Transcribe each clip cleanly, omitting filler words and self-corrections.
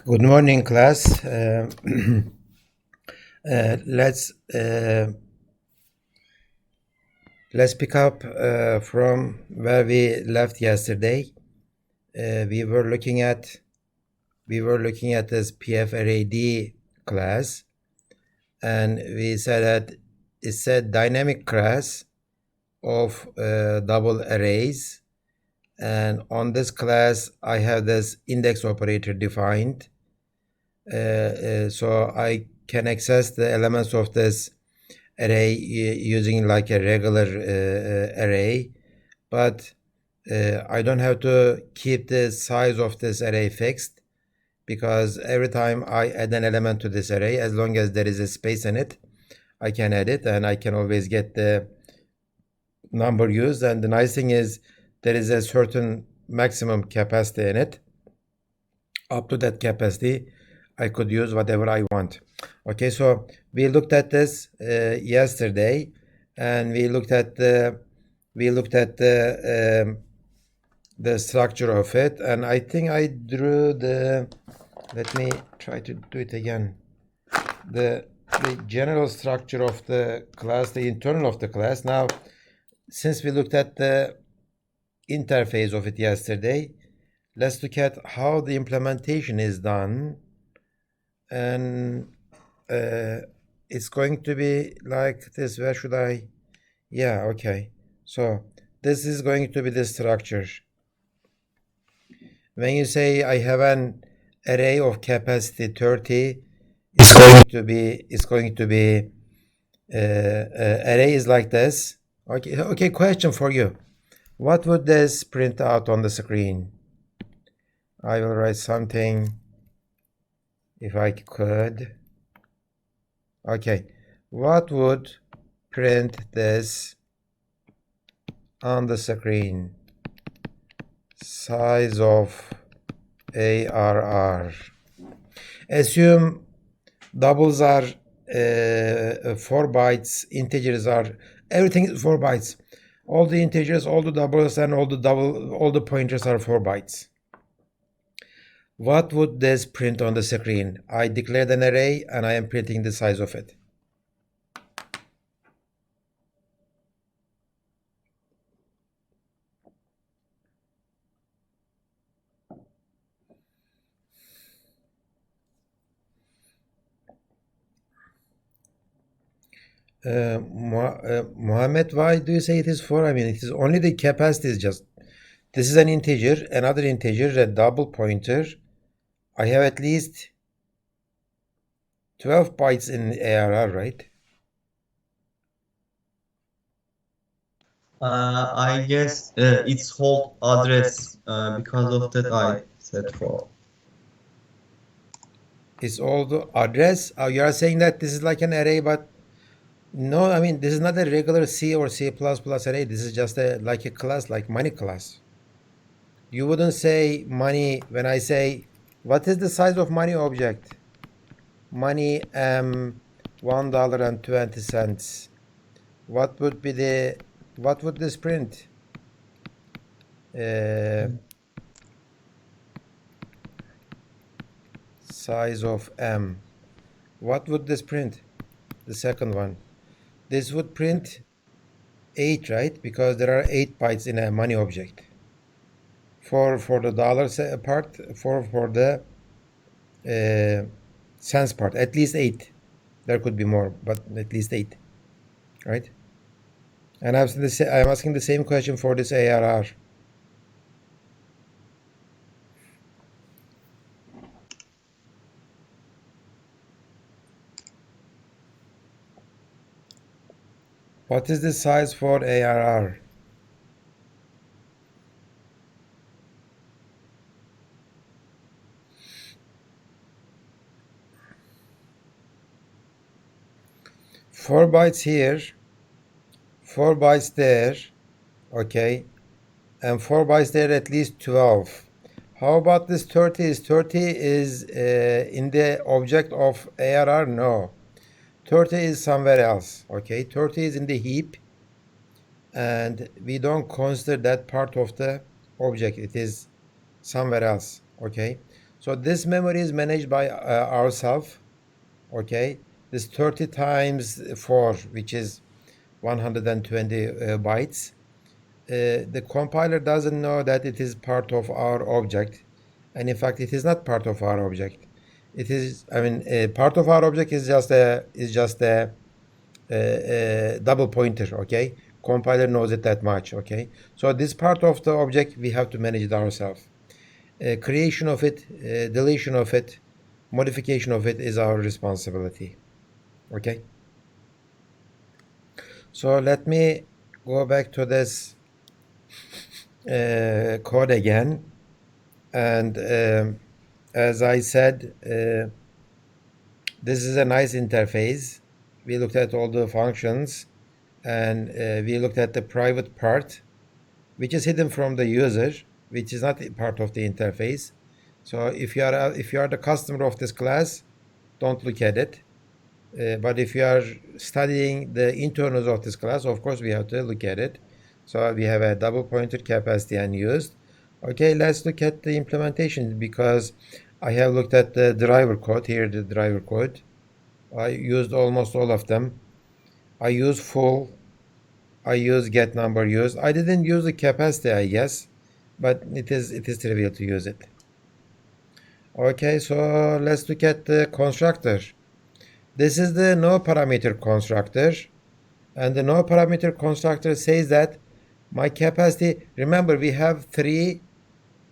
Good morning, class. Let's pick up from where we left yesterday. We were looking at this PFArrayD class, and we said that it's a dynamic class of double arrays. And on this class, I have this index operator defined. So I can access the elements of this array using like a regular array, but I don't have to keep the size of this array fixed, because every time I add an element to this array, as long as there is a space in it, I can add it and I can always get the number used. And the nice thing is there is a certain maximum capacity in it. Up to that capacity, I could use whatever I want. Okay, so we looked at this yesterday, and we looked at the structure of it, and I think I drew the. Let me try to do it again. The general structure of the class, the internal of the class. Now, since we looked at the interface of it yesterday, let's look at how the implementation is done. And it's going to be like this. Where should I? Yeah, okay. So this is going to be the structure. When you say I have an array of capacity 30, it's going to be array is like this. Okay, question for you. What would this print out on the screen? I will write something if I could. Okay, what would print this on the screen? Size of ARR. Assume doubles are 4 bytes, integers are, everything is 4 bytes. All the integers, all the doubles, and all the pointers are 4 bytes. What would this print on the screen? I declared an array and I am printing the size of it. Mohammed, why do you say it is 4? I mean, it is only the capacity is just, this is an integer, another integer, a double pointer. I have at least 12 bytes in ARR, right? I guess it's hold address because of that I said 4. It's all the address. You are saying that this is like an array, but no, I mean, this is not a regular C or C++ array. This is just like a class, like money class. You wouldn't say money when I say, what is the size of money object? Money $1.20. What would this print? Size of M. What would this print? The second one. This would print 8, right? Because there are 8 bytes in a money object. 4 for the dollars part, 4 for the cents part. At least 8. There could be more, but at least 8, right? And I'm asking the same question for this ARR. What is the size for ARR? Four bytes here, 4 bytes there, okay, and 4 bytes there, at least 12. How about this 30? 30 is in the object of ARR? No. 30 is somewhere else, okay? 30 is in the heap, and we don't consider that part of the object. It is somewhere else, okay? So this memory is managed by ourselves. Okay, this 30 times 4, which is 120 bytes. The compiler doesn't know that it is part of our object, and in fact it is not part of our object. It is, I mean, part of our object is just a double pointer. Okay, compiler knows it that much. Okay, so this part of the object we have to manage it ourselves. Creation of it, deletion of it, modification of it is our responsibility. Okay, so let me go back to this code again. And as I said, this is a nice interface. We looked at all the functions, and we looked at the private part, which is hidden from the user, which is not part of the interface. So if you are the customer of this class, don't look at it. But if you are studying the internals of this class, of course we have to look at it. So we have a double pointer, capacity, unused. Okay, let's look at the implementation, because I have looked at the driver code. Here, the driver code. I used almost all of them. I use full. I use get number used. I didn't use the capacity, I guess, but it is trivial to use it. Okay, so let's look at the constructor. This is the no parameter constructor. And the no parameter constructor says that my capacity, remember we have 3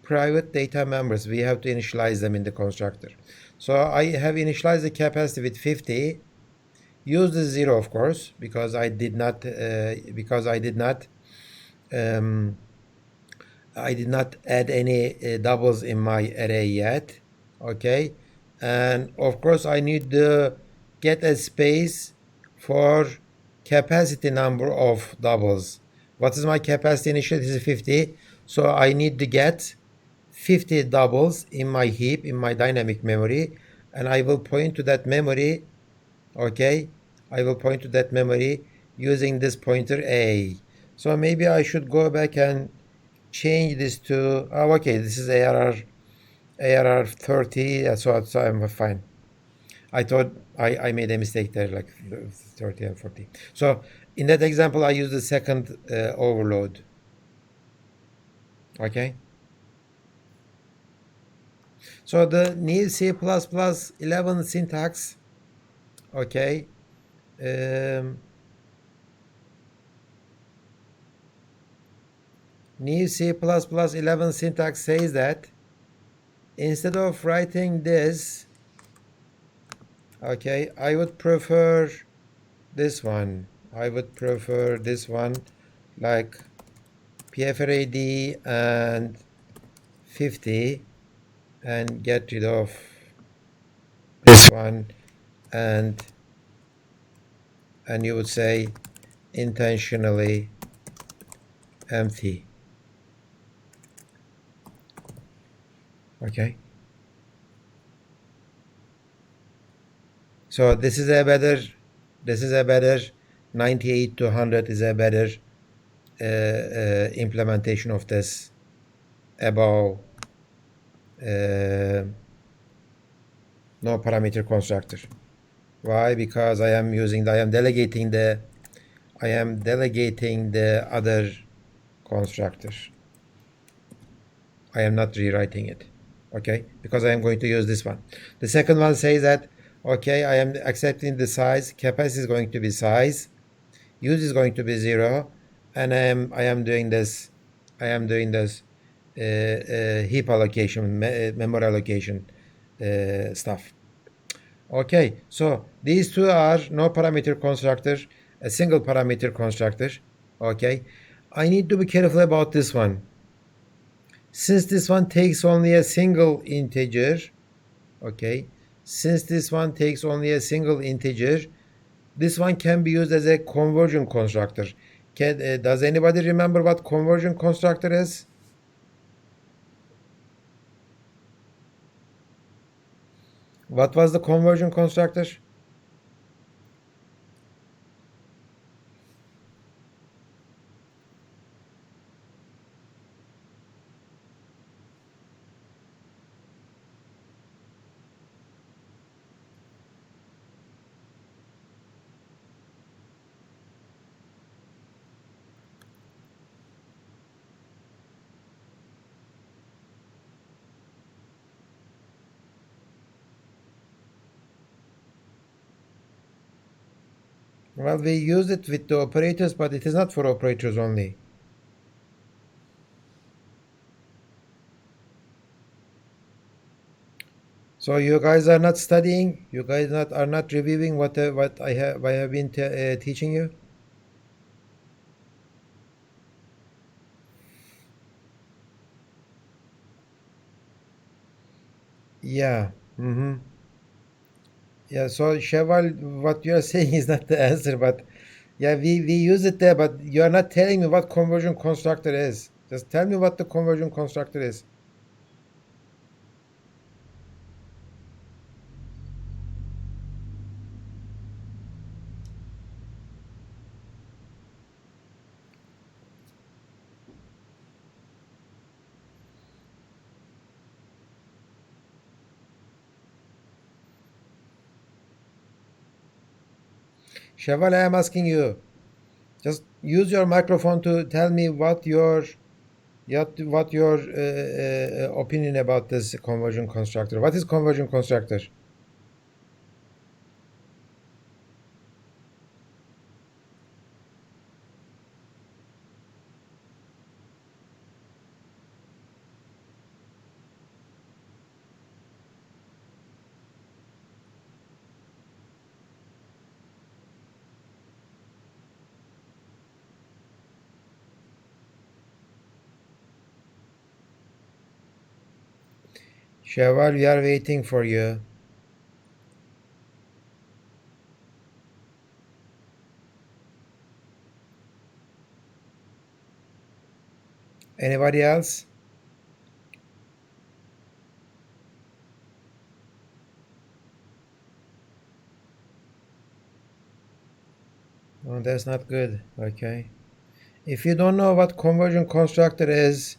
private data members. We have to initialize them in the constructor. So I have initialized the capacity with 50. Use the 0, of course, because I did not add any doubles in my array yet. Okay, and of course I need to get a space for capacity number of doubles. What is my capacity initially? It is 50. So I need to get 50 doubles in my heap, in my dynamic memory, and I will point to that memory. Okay, I will point to that memory using this pointer A. So maybe I should go back and change this to, oh, okay, this is ARR 30, so I'm fine. I thought I made a mistake there, like 30 and 40. So in that example, I use the second overload. Okay. So the new C++ 11 syntax, okay. New C++ 11 syntax says that instead of writing this, okay, I would prefer this one. I would prefer this one, like PFArrayD and 50, and get rid of this one, and you would say intentionally empty. Okay. So this is a better 98 to 100 is a better implementation of this above no parameter constructor. Why? Because I am delegating the other constructor. I am not rewriting it. Okay, because I am going to use this one. The second one says that, okay, I am accepting the size. Capacity is going to be size. Use is going to be 0, and I am doing this heap allocation, memory allocation stuff. Okay, so these two are no parameter constructor, a single parameter constructor. Okay, I need to be careful about this one. Since this one takes only a single integer, okay, this one can be used as a conversion constructor. Does anybody remember what conversion constructor is? What was the conversion constructor? Well, we use it with the operators, but it is not for operators only. So you guys are not studying. You guys are not reviewing what I have been teaching you. Yeah. Mm-hmm. Yeah. So Cheval, what you are saying is not the answer, but yeah, we use it there, but you are not telling me what conversion constructor is. Just tell me what the conversion constructor is. Cheval, I am asking you. Just use your microphone to tell me what your opinion about this conversion constructor. What is conversion constructor? Cheval, we are waiting for you. Anybody else? Oh, that's not good. Okay. If you don't know what conversion constructor is,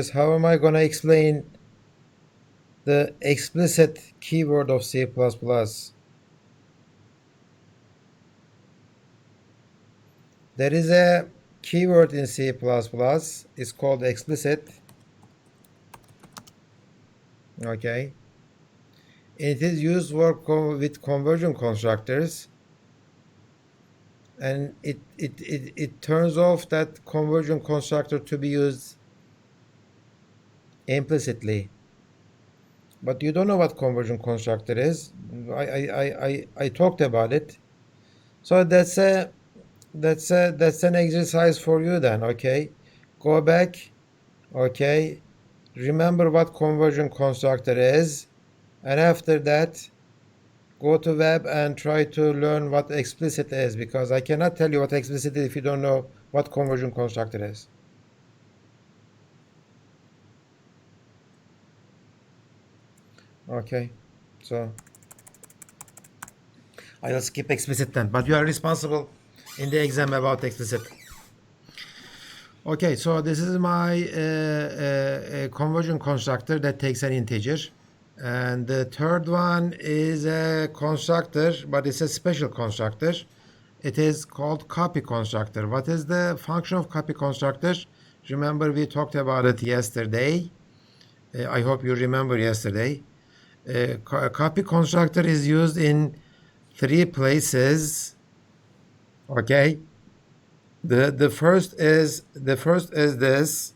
how am I going to explain the explicit keyword of C++? There is a keyword in C++. It's called explicit. Okay. It is used with conversion constructors, and it turns off that conversion constructor to be used implicitly. But you don't know what conversion constructor is. I talked about it. So that's an exercise for you then. Okay, go back. Okay, remember what conversion constructor is, and after that, go to web and try to learn what explicit is, because I cannot tell you what explicit is if you don't know what conversion constructor is. Okay, so I will skip explicit then, but you are responsible in the exam about explicit. Okay, so this is my conversion constructor that takes an integer. And the third one is a constructor, but it's a special constructor. It is called copy constructor. What is the function of copy constructor? Remember, we talked about it yesterday. I hope you remember yesterday. Copy constructor is used in 3 places. Okay. The first is this.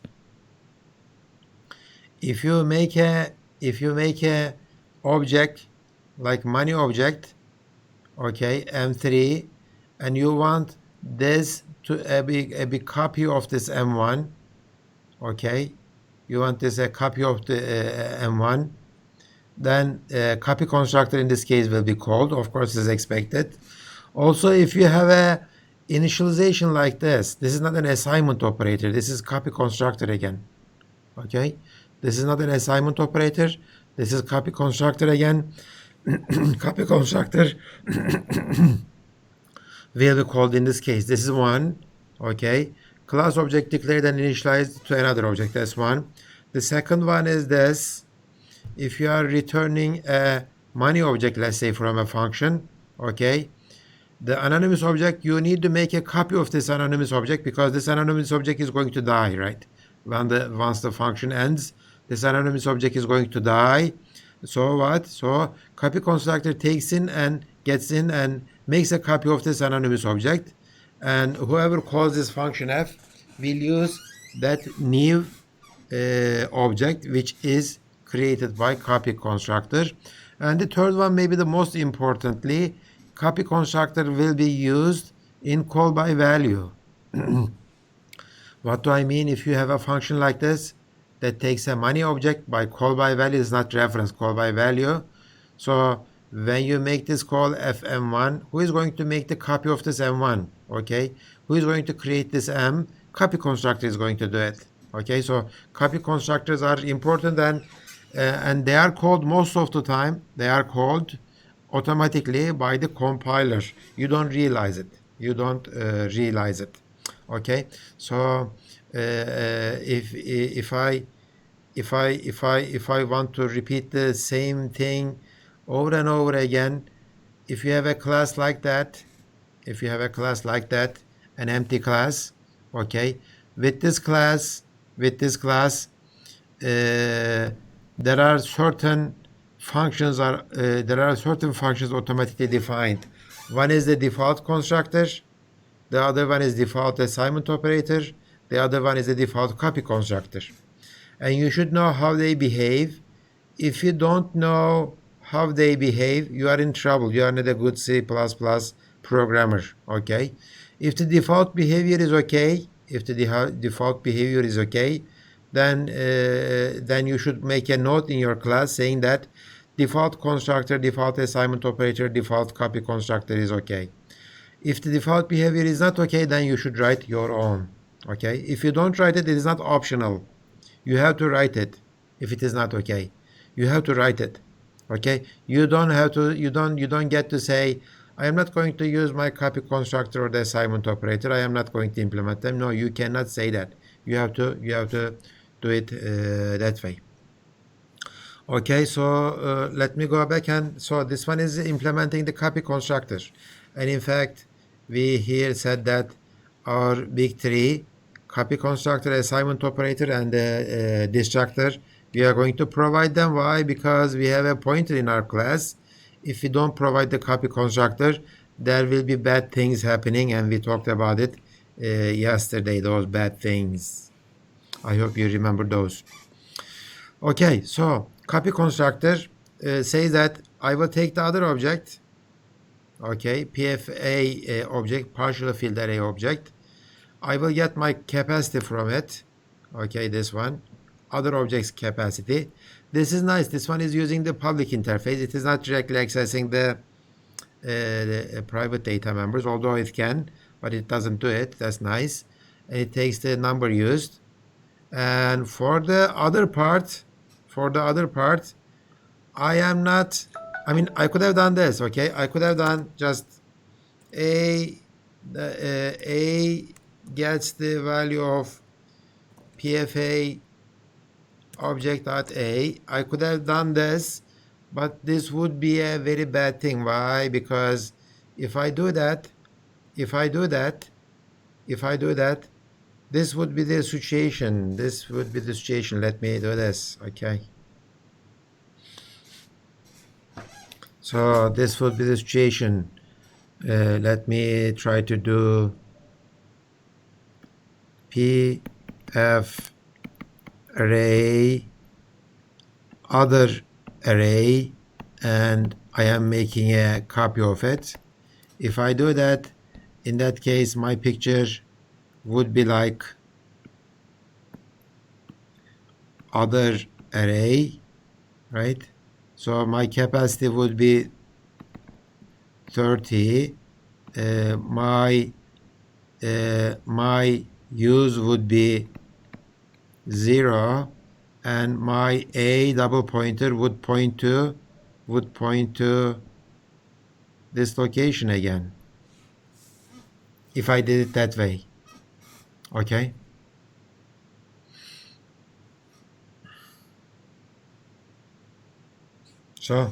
If you make a object like money object, okay, M3, and you want this to be a copy of this M1, okay, you want this a copy of the M1, then copy constructor in this case will be called, of course, as expected. Also, if you have a initialization like this is not an assignment operator, this is copy constructor again. Okay, this is not an assignment operator, this is copy constructor again. Copy constructor will be called in this case. This is one. Okay, class object declared and initialized to another object. That's one. The second one is this. If you are returning a money object, let's say from a function, okay, the anonymous object, you need to make a copy of this anonymous object, because this anonymous object is going to die, right? Once the function ends, this anonymous object is going to die. So what? So copy constructor takes in and gets in and makes a copy of this anonymous object, and whoever calls this function f will use that new object which is created by copy constructor. And the third one, maybe the most importantly, copy constructor will be used in call by value. What do I mean? If you have a function like this that takes a money object by call by value, is not reference, call by value. So when you make this call fm1, who is going to make the copy of this m1? Okay, who is going to create this m? Copy constructor is going to do it. Okay, so copy constructors are important, and they are called most of the time. They are called automatically by the compiler. You don't realize it. You don't realize it. Okay, so if I want to repeat the same thing over and over again, if you have a class like that, an empty class, okay, with this class, there are certain functions automatically defined. One is the default constructor, the other one is default assignment operator, the other one is the default copy constructor. And you should know how they behave. If you don't know how they behave, you are in trouble. You are not a good C++ programmer, okay? If the default behavior is okay, then you should make a note in your class saying that default constructor, default assignment operator, default copy constructor is okay. If the default behavior is not okay, then you should write your own. Okay? If you don't write it, it is not optional. You have to write it. If it is not okay, you have to write it. Okay? You don't get to say, I am not going to use my copy constructor or the assignment operator. I am not going to implement them. No, you cannot say that. You have to do it that way. Okay, so let me go back, and so this one is implementing the copy constructor. And in fact, we here said that our big three, copy constructor, assignment operator, and destructor, we are going to provide them. Why? Because we have a pointer in our class. If we don't provide the copy constructor, there will be bad things happening, and we talked about it yesterday, those bad things. I hope you remember those. Okay, so copy constructor says that I will take the other object, okay, PFA object, partial field array object. I will get my capacity from it, okay, this one, other object's capacity. This is nice. This one is using the public interface. It is not directly accessing the private data members, although it can, but it doesn't do it. That's nice. And it takes the number used. And for the other part, I could have done this, okay? I could have done just A gets the value of PFA object.A. I could have done this, but this would be a very bad thing. Why? Because if I do that, this would be the situation. Let me do this, okay? So this would be the situation. Let me try to do PFArray other array, and I am making a copy of it. If I do that, in that case, my picture would be like other array, right? So my capacity would be 30. My use would be 0, and my A double pointer would point to this location again, if I did it that way. Okay? So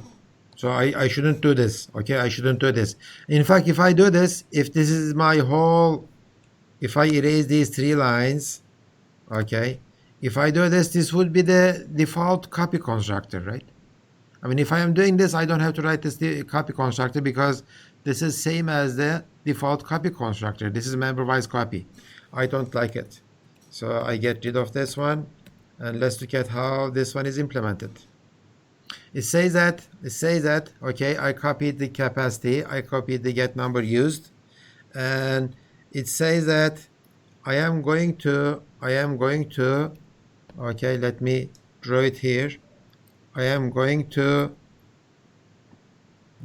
I shouldn't do this. Okay, I shouldn't do this. In fact, if I do this, if this is my whole, if I erase these 3 lines, okay, if I do this, this would be the default copy constructor, right? I mean, if I am doing this, I don't have to write this copy constructor because this is same as the default copy constructor. This is member-wise copy. I don't like it. So I get rid of this one, and let's look at how this one is implemented. It says that, okay, I copied the capacity, I copied the get number used, and it says that I am going to, okay, let me draw it here. I am going to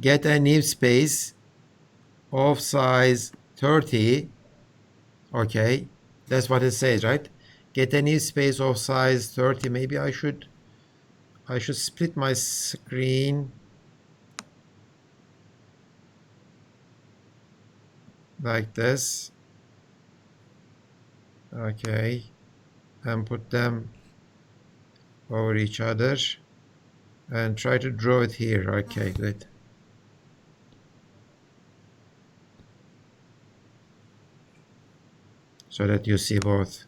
get a new space of size 30. Okay, that's what it says, right? Get a new space of size 30. Maybe I should split my screen like this. Okay, and put them over each other and try to draw it here. Okay, good. So that you see both.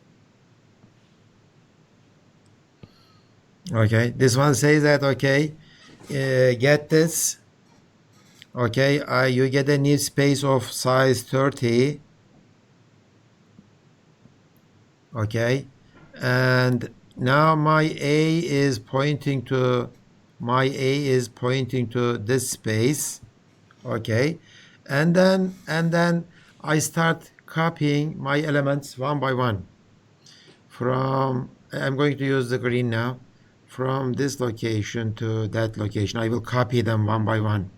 Okay, this one says that, okay, get this. Okay, you get a new space of size 30. Okay, and now my A is pointing to this space. Okay, and then I start copying my elements one by one from, I'm going to use the green now, from this location to that location. I will copy them one by one.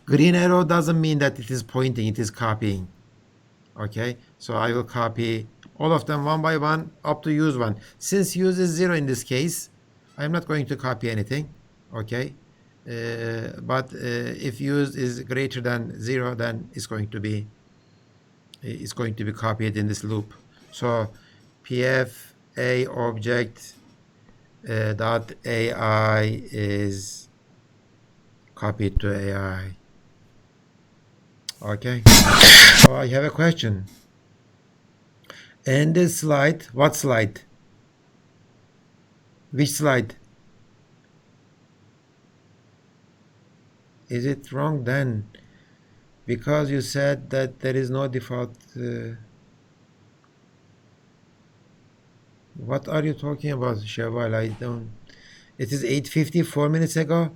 Green arrow doesn't mean that it is pointing, it is copying. Okay, so I will copy all of them one by one up to use one. Since use is 0 in this case, I'm not going to copy anything. Okay, but if use is greater than 0, then it's going to be copied in this loop. So PFA object dot AI is copied to AI. Okay, so I have a question. And this slide, what slide? Which slide? Is it wrong then? Because you said that there is no default. What are you talking about, Sheval? I don't. It is 8:50, 4 minutes ago.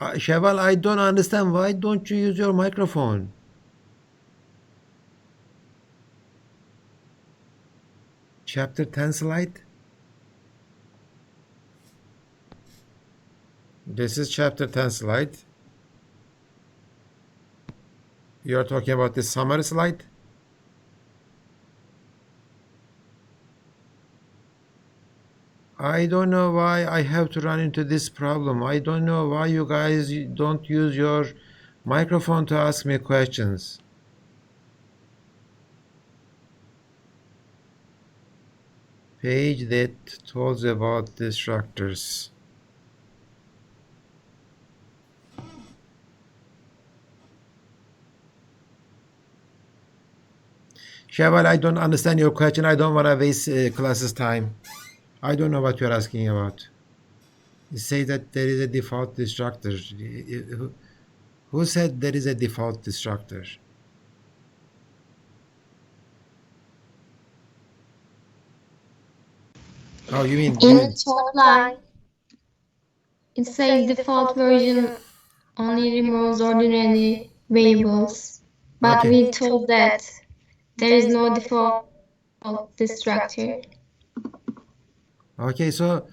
Sheval, I don't understand. Why don't you use your microphone? Chapter 10 slide? This is chapter 10 slide. You're talking about the summary slide? I don't know why I have to run into this problem. I don't know why you guys don't use your microphone to ask me questions. Page that talks about the structures. Sheval, I don't understand your question. I don't want to waste class's time. I don't know what you're asking about. You say that there is a default destructor. Who said there is a default destructor? Oh, you mean In the top line, it says default version only removes ordinary variables, but okay. we told that there is no default destructor. Okay, so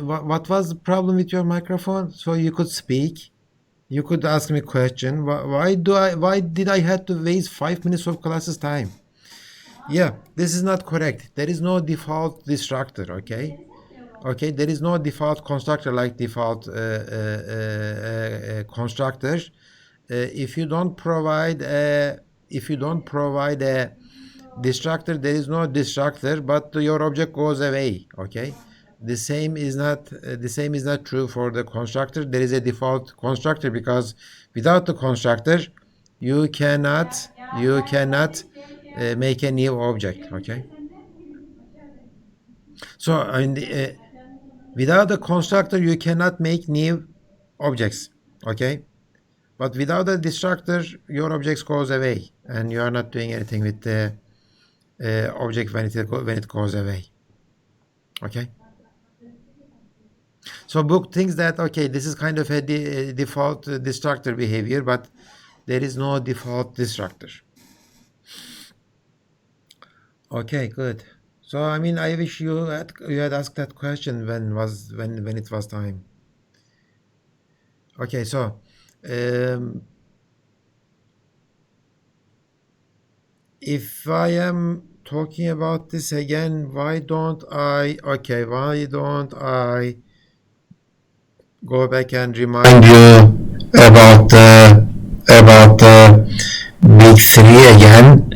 what was the problem with your microphone? So you could speak, you could ask me question. Why did I have to waste 5 minutes of class's time? Yeah, this is not correct. There is no default destructor. Okay, there is no default constructor like default constructor. If you don't provide a destructor, there is no destructor, but your object goes away. Okay, the same is not true for the constructor. There is a default constructor because without the constructor, you cannot make a new object. Okay, so in the Without the constructor, you cannot make new objects, okay? But without the destructor, your objects goes away, and you are not doing anything with the object when it goes away, okay? So book thinks that, okay, this is kind of a default destructor behavior, but there is no default destructor. Okay, good. So I mean, I wish you had asked that question when it was time. Okay, so if I am talking about this again, why don't I go back and remind you about the big three again?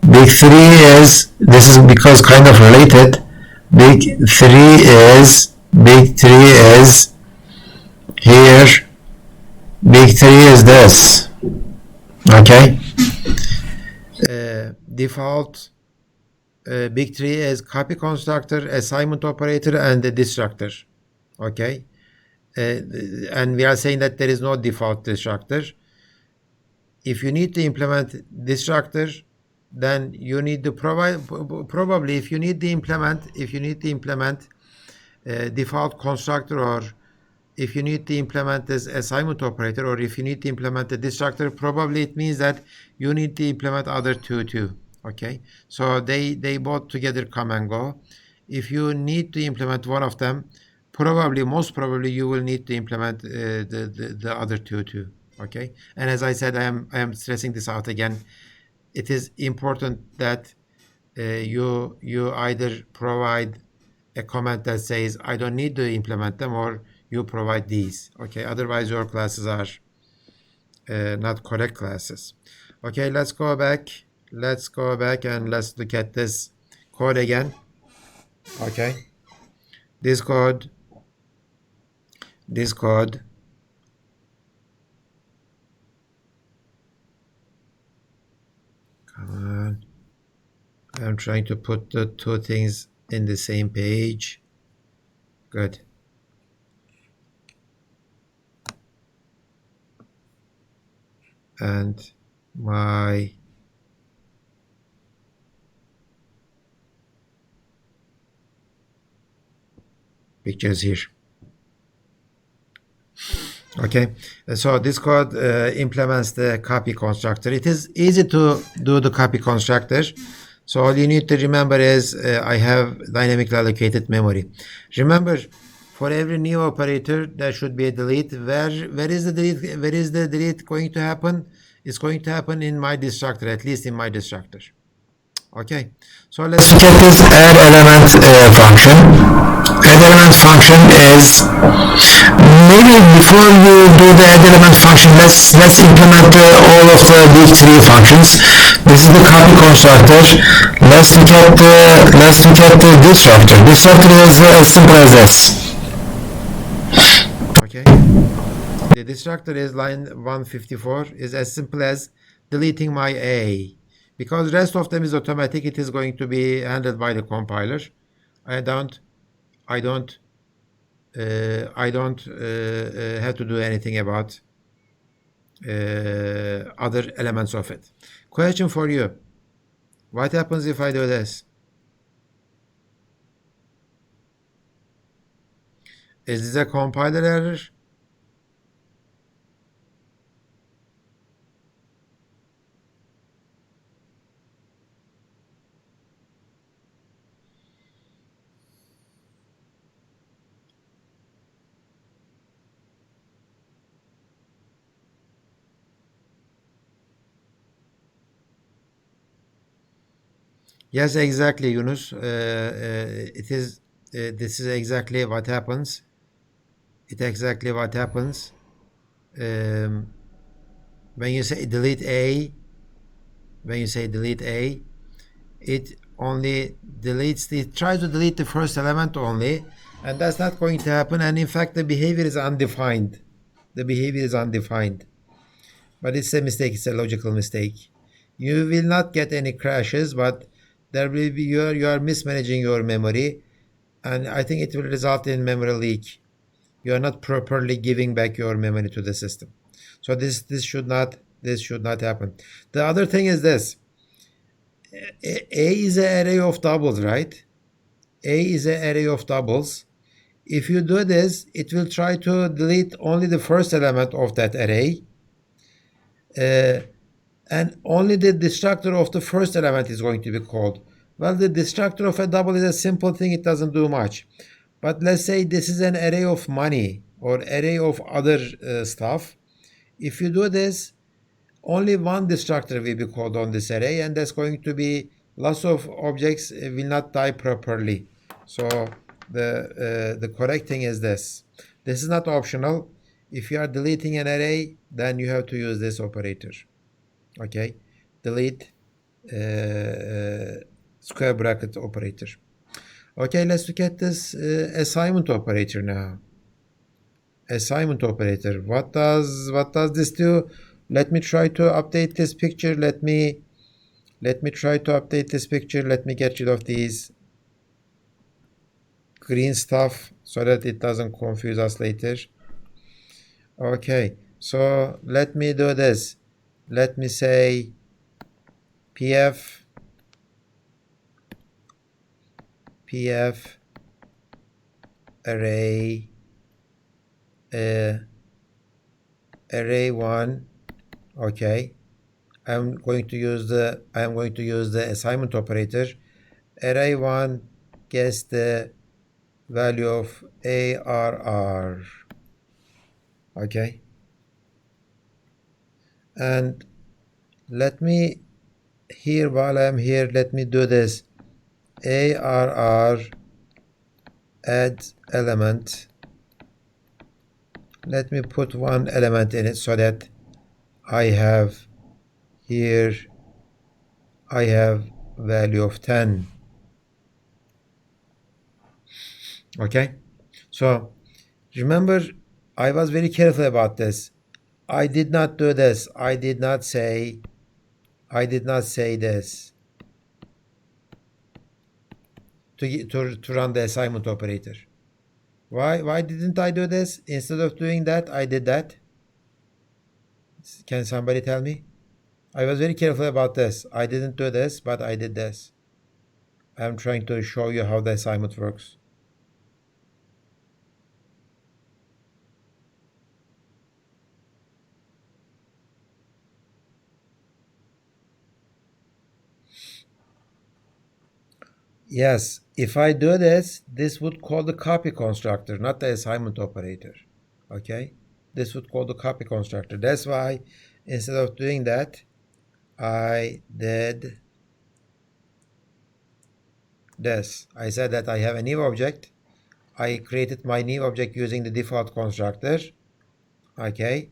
Big three is, this is because kind of related. Big three is here. Big three is this. Okay. Default big three is copy constructor, assignment operator, and the destructor. Okay. And we are saying that there is no default destructor. If you need to implement destructor, then you need to provide, probably if you need to implement default constructor, or if you need to implement this assignment operator, or if you need to implement the destructor, probably it means that you need to implement other two too. Okay, so they both together come and go. If you need to implement one of them, most probably you will need to implement the other two too. Okay, and as I said, I am stressing this out again. It is important that you either provide a comment that says I don't need to implement them, or you provide these. Okay, otherwise your classes are not correct classes. Okay, let's go back and let's look at this code again. Okay, this code, come on, I'm trying to put the two things in the same page. Good. And my pictures here. Okay, so this code implements the copy constructor. It is easy to do the copy constructor. So all you need to remember is I have dynamically allocated memory. Remember, for every new operator, there should be a delete. Where is the delete? Where is the delete going to happen? It's going to happen in my destructor, at least in my destructor. Okay, so let's look at this add element function. Add element function is, maybe before you do the add element function, let's implement all of the big three functions. This is the copy constructor. Let's look at the destructor. Destructor is as simple as this. Okay, the destructor is line 154, is as simple as deleting my A. Because the rest of them is automatic, it is going to be handled by the compiler. I don't have to do anything about other elements of it. Question for you: what happens if I do this? Is this a compiler error? Yes, exactly, Yunus. It is. This is exactly what happens. It's exactly what happens when you say delete A. When you say delete A, it only deletes it tries to delete the first element only, and that's not going to happen. And in fact, the behavior is undefined. But it's a mistake. It's a logical mistake. You will not get any crashes, but there will be you are mismanaging your memory, and I think it will result in memory leak. You are not properly giving back your memory to the system. So this should not happen. The other thing is this. A is an array of doubles, right? A is an array of doubles. If you do this, it will try to delete only the first element of that array. And only the destructor of the first element is going to be called. Well, the destructor of a double is a simple thing. It doesn't do much. But let's say this is an array of money or array of other stuff. If you do this, only one destructor will be called on this array, and that's going to be lots of objects will not die properly. So the correct thing is this. This is not optional. If you are deleting an array, then you have to use this operator. Okay, delete square bracket operator. Okay, let's look at this assignment operator now. Assignment operator. What does this do? Let me try to update this picture. Let me try to update this picture. Let me get rid of these green stuff so that it doesn't confuse us later. Okay, so let me do this. Let me say PFArray array1. Okay, I'm going to use the assignment operator. Array1 gets the value of ARR. Okay, and let me here, while I'm here, let me do this. ARR add element. Let me put one element in it so that I have here, I have value of 10. Okay, so remember, I was very careful about this. I did not do this. I did not say this to run the assignment operator. Why didn't I do this? Instead of doing that, I did that. Can somebody tell me? I was very careful about this. I didn't do this, but I did this. I'm trying to show you how the assignment works. Yes, if I do this, this would call the copy constructor, not the assignment operator. Okay, this would call the copy constructor. That's why instead of doing that, I did this. I said that I have a new object. I created my new object using the default constructor. Okay,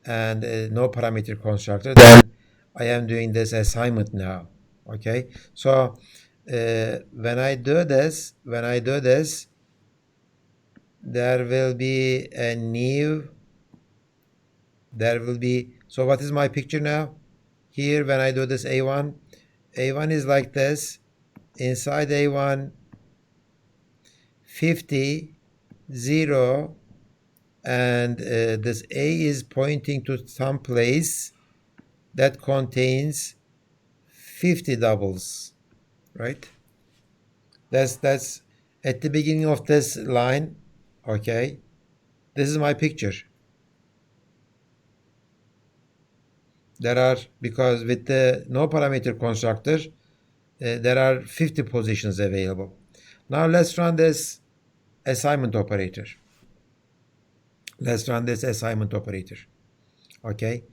and no parameter constructor. Then I am doing this assignment now. Okay, so when I do this, there will be a new, so what is my picture now? Here, when I do this A1 is like this. Inside A1, 50, 0, and this A is pointing to some place that contains 50 doubles, right? That's at the beginning of this line. Okay, this is my picture. There are, because with the no parameter constructor, there are 50 positions available. Now let's run this assignment operator. Okay,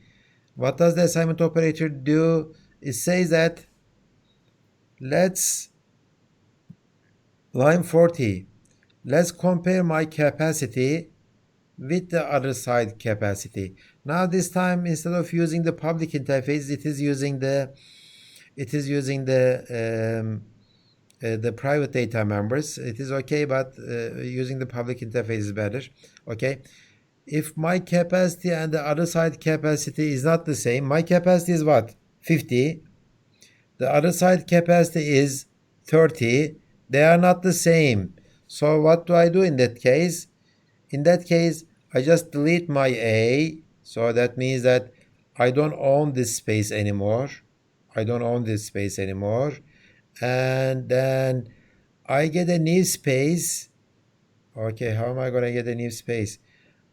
what does the assignment operator do? It says that line 40, let's compare my capacity with the other side capacity. Now this time, instead of using the public interface, it is using the private data members. It is okay, but using the public interface is better. Okay, if my capacity and the other side capacity is not the same, my capacity is what? 50. The other side capacity is 30. They are not the same. So what do I do in that case? In that case, I just delete my A. So that means that I don't own this space anymore. I don't own this space anymore. And then I get a new space. Okay, how am I going to get a new space?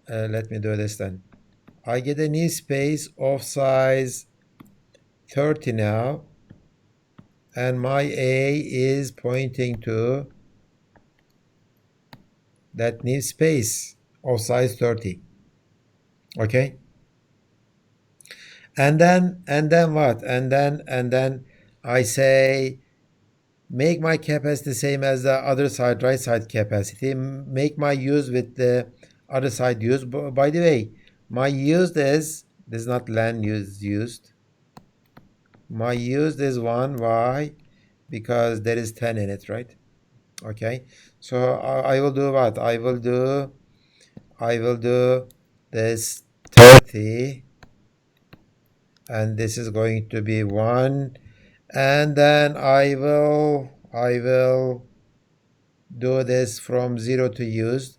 Let me do this then. I get a new space of size 30 now. And my A is pointing to that new space of size 30. Okay? And then what? And then I say make my capacity same as the other side, right side capacity. Make my use with the other side used. By the way, my used is, this is not len used. My used is 1. Why? Because there is 10 in it, right? Okay. So I will do what? I will do this 30, and this is going to be 1, and then I will do this from 0 to used.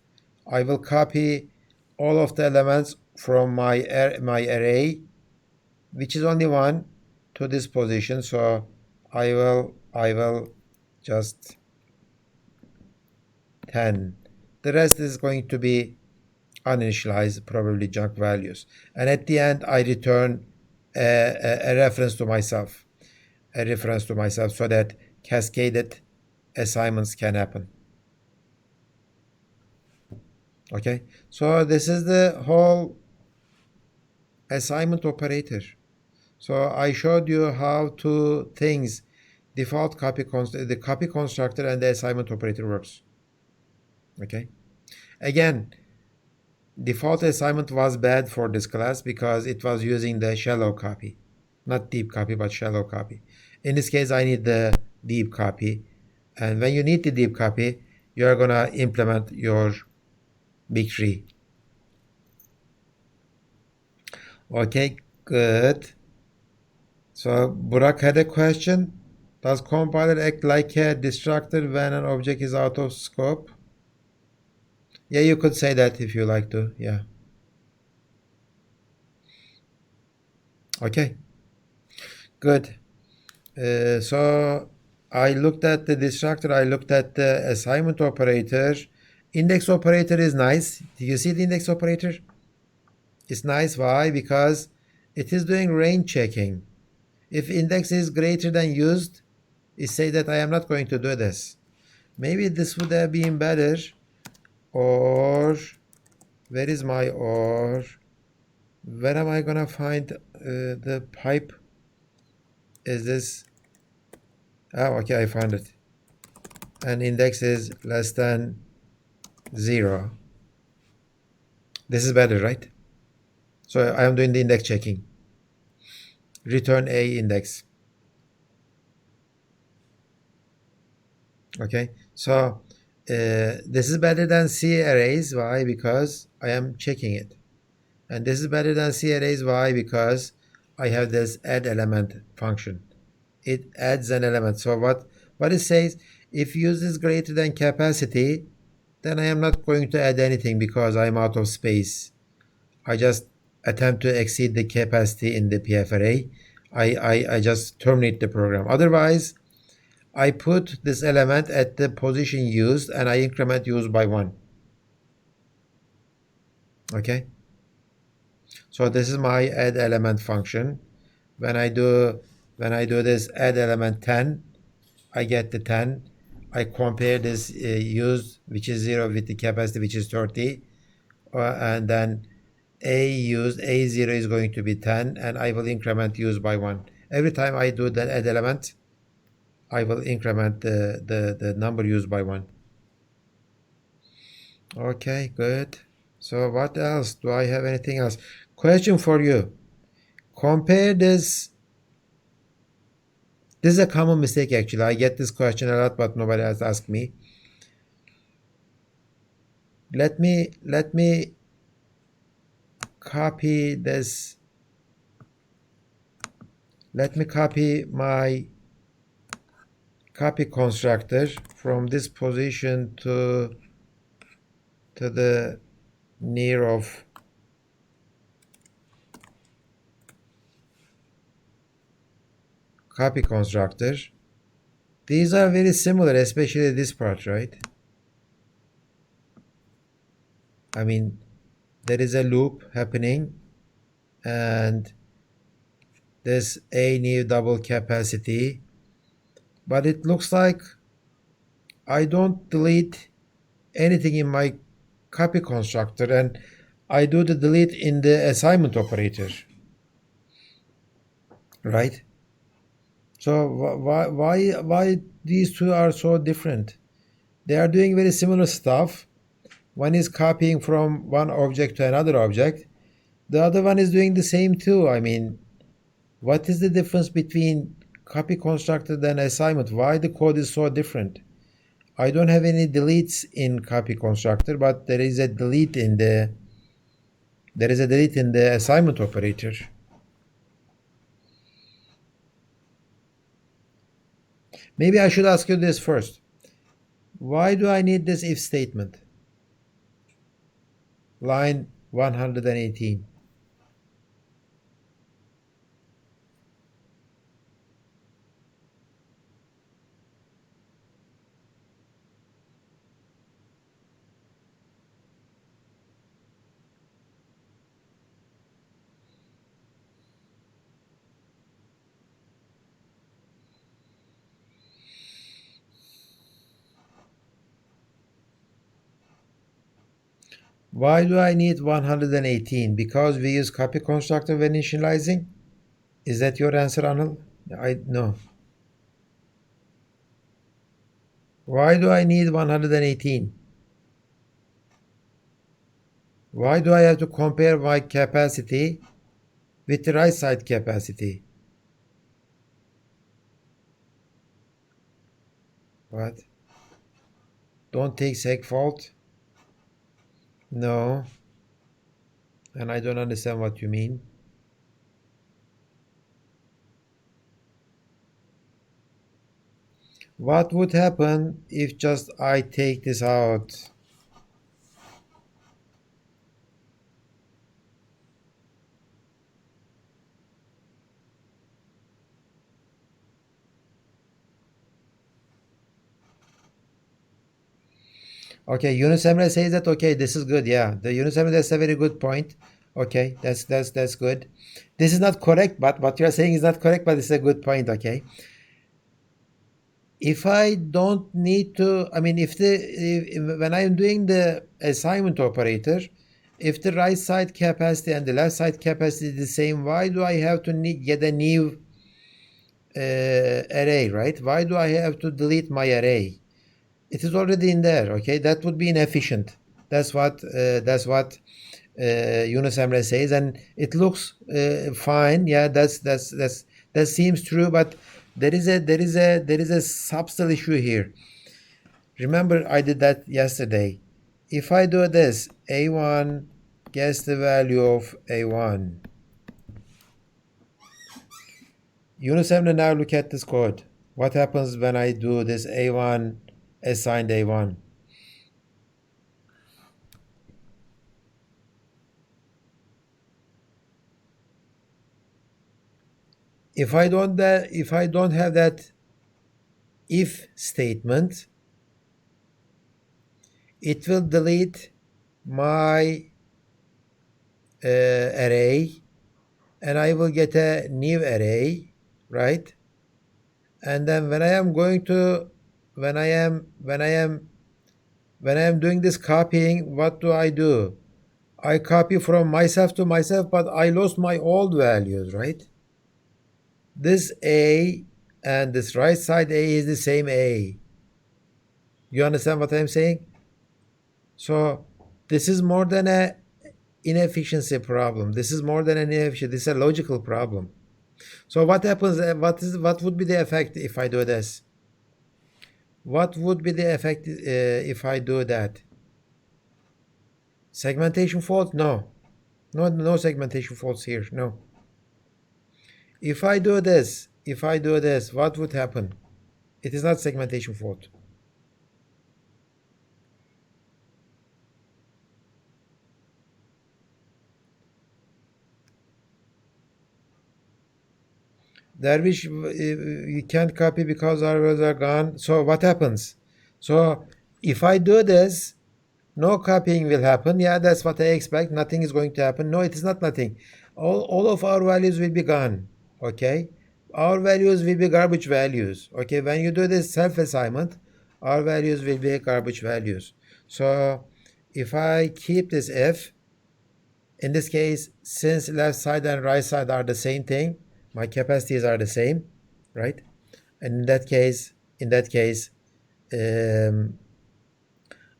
I will copy all of the elements from my array, which is only 1, to this position. So I will just 10. The rest is going to be uninitialized, probably junk values. And at the end, I return a reference to myself, so that cascaded assignments can happen. Okay, so this is the whole assignment operator. So I showed you how two things, default copy the copy constructor and the assignment operator works. Okay, again, default assignment was bad for this class because it was using the shallow copy, not deep copy, but shallow copy. In this case, I need the deep copy. And when you need the deep copy, you are going to implement your big tree. Okay, good. So Burak had a question. Does compiler act like a destructor when an object is out of scope? Yeah, you could say that if you like to. Yeah. Okay. Good. So I looked at the destructor. I looked at the assignment operator. Index operator is nice. Do you see the index operator? It's nice. Why? Because it is doing range checking. If index is greater than used, it say that I am not going to do this. Maybe this would have been better. Or, where is my or? Where am I gonna find the pipe? Is this? Oh, okay, I found it. And index is less than 0. This is better, right? So I am doing the index checking. Return a index. Okay, so this is better than C arrays. Why? Because I am checking it. And this is better than C arrays. Why? Because I have this add element function. It adds an element. So what it says, if use is greater than capacity, then I am not going to add anything because I'm out of space. I just attempt to exceed the capacity in the PFArray. I just terminate the program. Otherwise, I put this element at the position used and I increment used by 1. Okay. So this is my add element function. When I do this add element 10, I get the 10. I compare this used, which is 0, with the capacity, which is 30. And then A used, A0 is going to be 10, and I will increment used by 1. Every time I do the add element, I will increment the number used by 1. Okay, good. So what else? Do I have anything else? Question for you. Compare this. This is a common mistake, actually. I get this question a lot, but nobody has asked me. Let me copy this. Let me copy my copy constructor from this position to the near of copy constructor. These are very similar, especially this part, right? I mean, there is a loop happening and there's a new double capacity, but it looks like I don't delete anything in my copy constructor and I do the delete in the assignment operator, right? So why these two are so different? They are doing very similar stuff. One is copying from one object to another object. The other one is doing the same too. I mean, what is the difference between copy constructor and assignment? Why the code is so different? I don't have any deletes in copy constructor, but there is a delete in the assignment operator. Maybe I should ask you this first. Why do I need this if statement? Line 118. Why do I need 118? Because we use copy constructor when initializing? Is that your answer, Anil? No. Why do I need 118? Why do I have to compare my capacity with the right side capacity? What? Don't take seg fault? No. And I don't understand what you mean. What would happen if just I take this out? Okay, Yunus Emre says that, okay, this is good. Yeah, the Yunus Emre, that's a very good point. Okay, that's good. This is not correct, but what you're saying is not correct, but it's a good point. Okay. If I don't need to, I mean, if when I'm doing the assignment operator, if the right side capacity and the left side capacity is the same, why do I have to get a new array, right? Why do I have to delete my array? It is already in there. Okay, that would be inefficient. That's what Yunus Emre says, and it looks fine. Yeah, that seems true, but there is a subtle issue here. Remember, I did that yesterday. If I do this, A1 gets the value of A1. Yunus Emre, now look at this code. What happens when I do this A1 assigned A1? If I don't have that if statement, it will delete my array, and I will get a new array, right? And then when I am doing this copying, what do? I copy from myself to myself, but I lost my old values, right? This A and this right side A is the same A. You understand what I'm saying? So this is more than a inefficiency problem. This is more than an inefficiency. This is a logical problem. So what happens? What would be the effect if I do this? What would be the effect if I do that? Segmentation fault? No segmentation faults here. No. If I do this, what would happen? It is not segmentation fault. Dervish, you can't copy because our words are gone. So what happens? So if I do this, no copying will happen. Yeah, that's what I expect. Nothing is going to happen. No, it is not nothing. All of our values will be gone. Okay? Our values will be garbage values. Okay? When you do this self-assignment, our values will be garbage values. So if I keep this if, in this case, since left side and right side are the same thing, my capacities are the same, right? And in that case,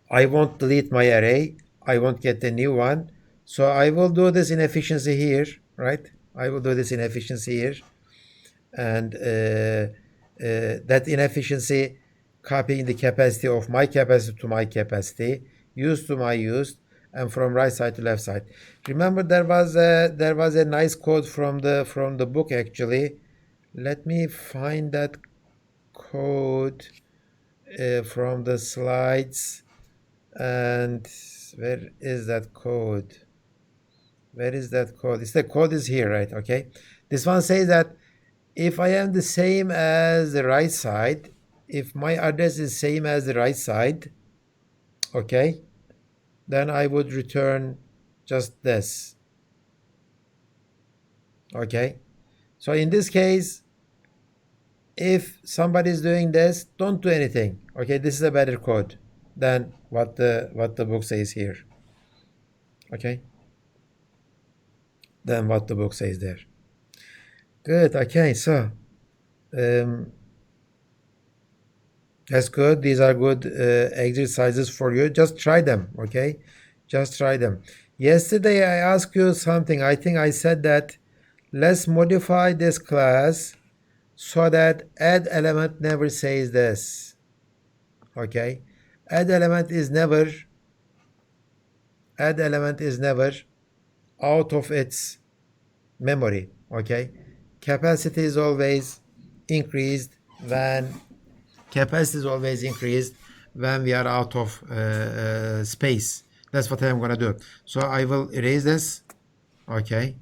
I won't delete my array. I won't get the new one. So I will do this inefficiency here, right? I will do this inefficiency here. And that inefficiency copying the capacity of my capacity to my capacity, used to my used, and from right side to left side. Remember, there was a nice code from the book actually. Let me find that code from the slides. And where is that code? Where is that code? The code is here, right? Okay. This one says that if I am the same as the right side, if my address is same as the right side, okay, then I would return just this. Okay. So in this case, if somebody is doing this, don't do anything. Okay, this is a better code than what the book says here. Okay, than what the book says there. Good. Okay, so that's good. These are good exercises for you. Just try them. Okay, just try them. Yesterday I asked you something. I think I said that let's modify this class so that add element never says this. Okay, add element is never out of its memory. Okay, capacity is always increased when we are out of space. That's what I'm gonna do. So I will erase this. Okay,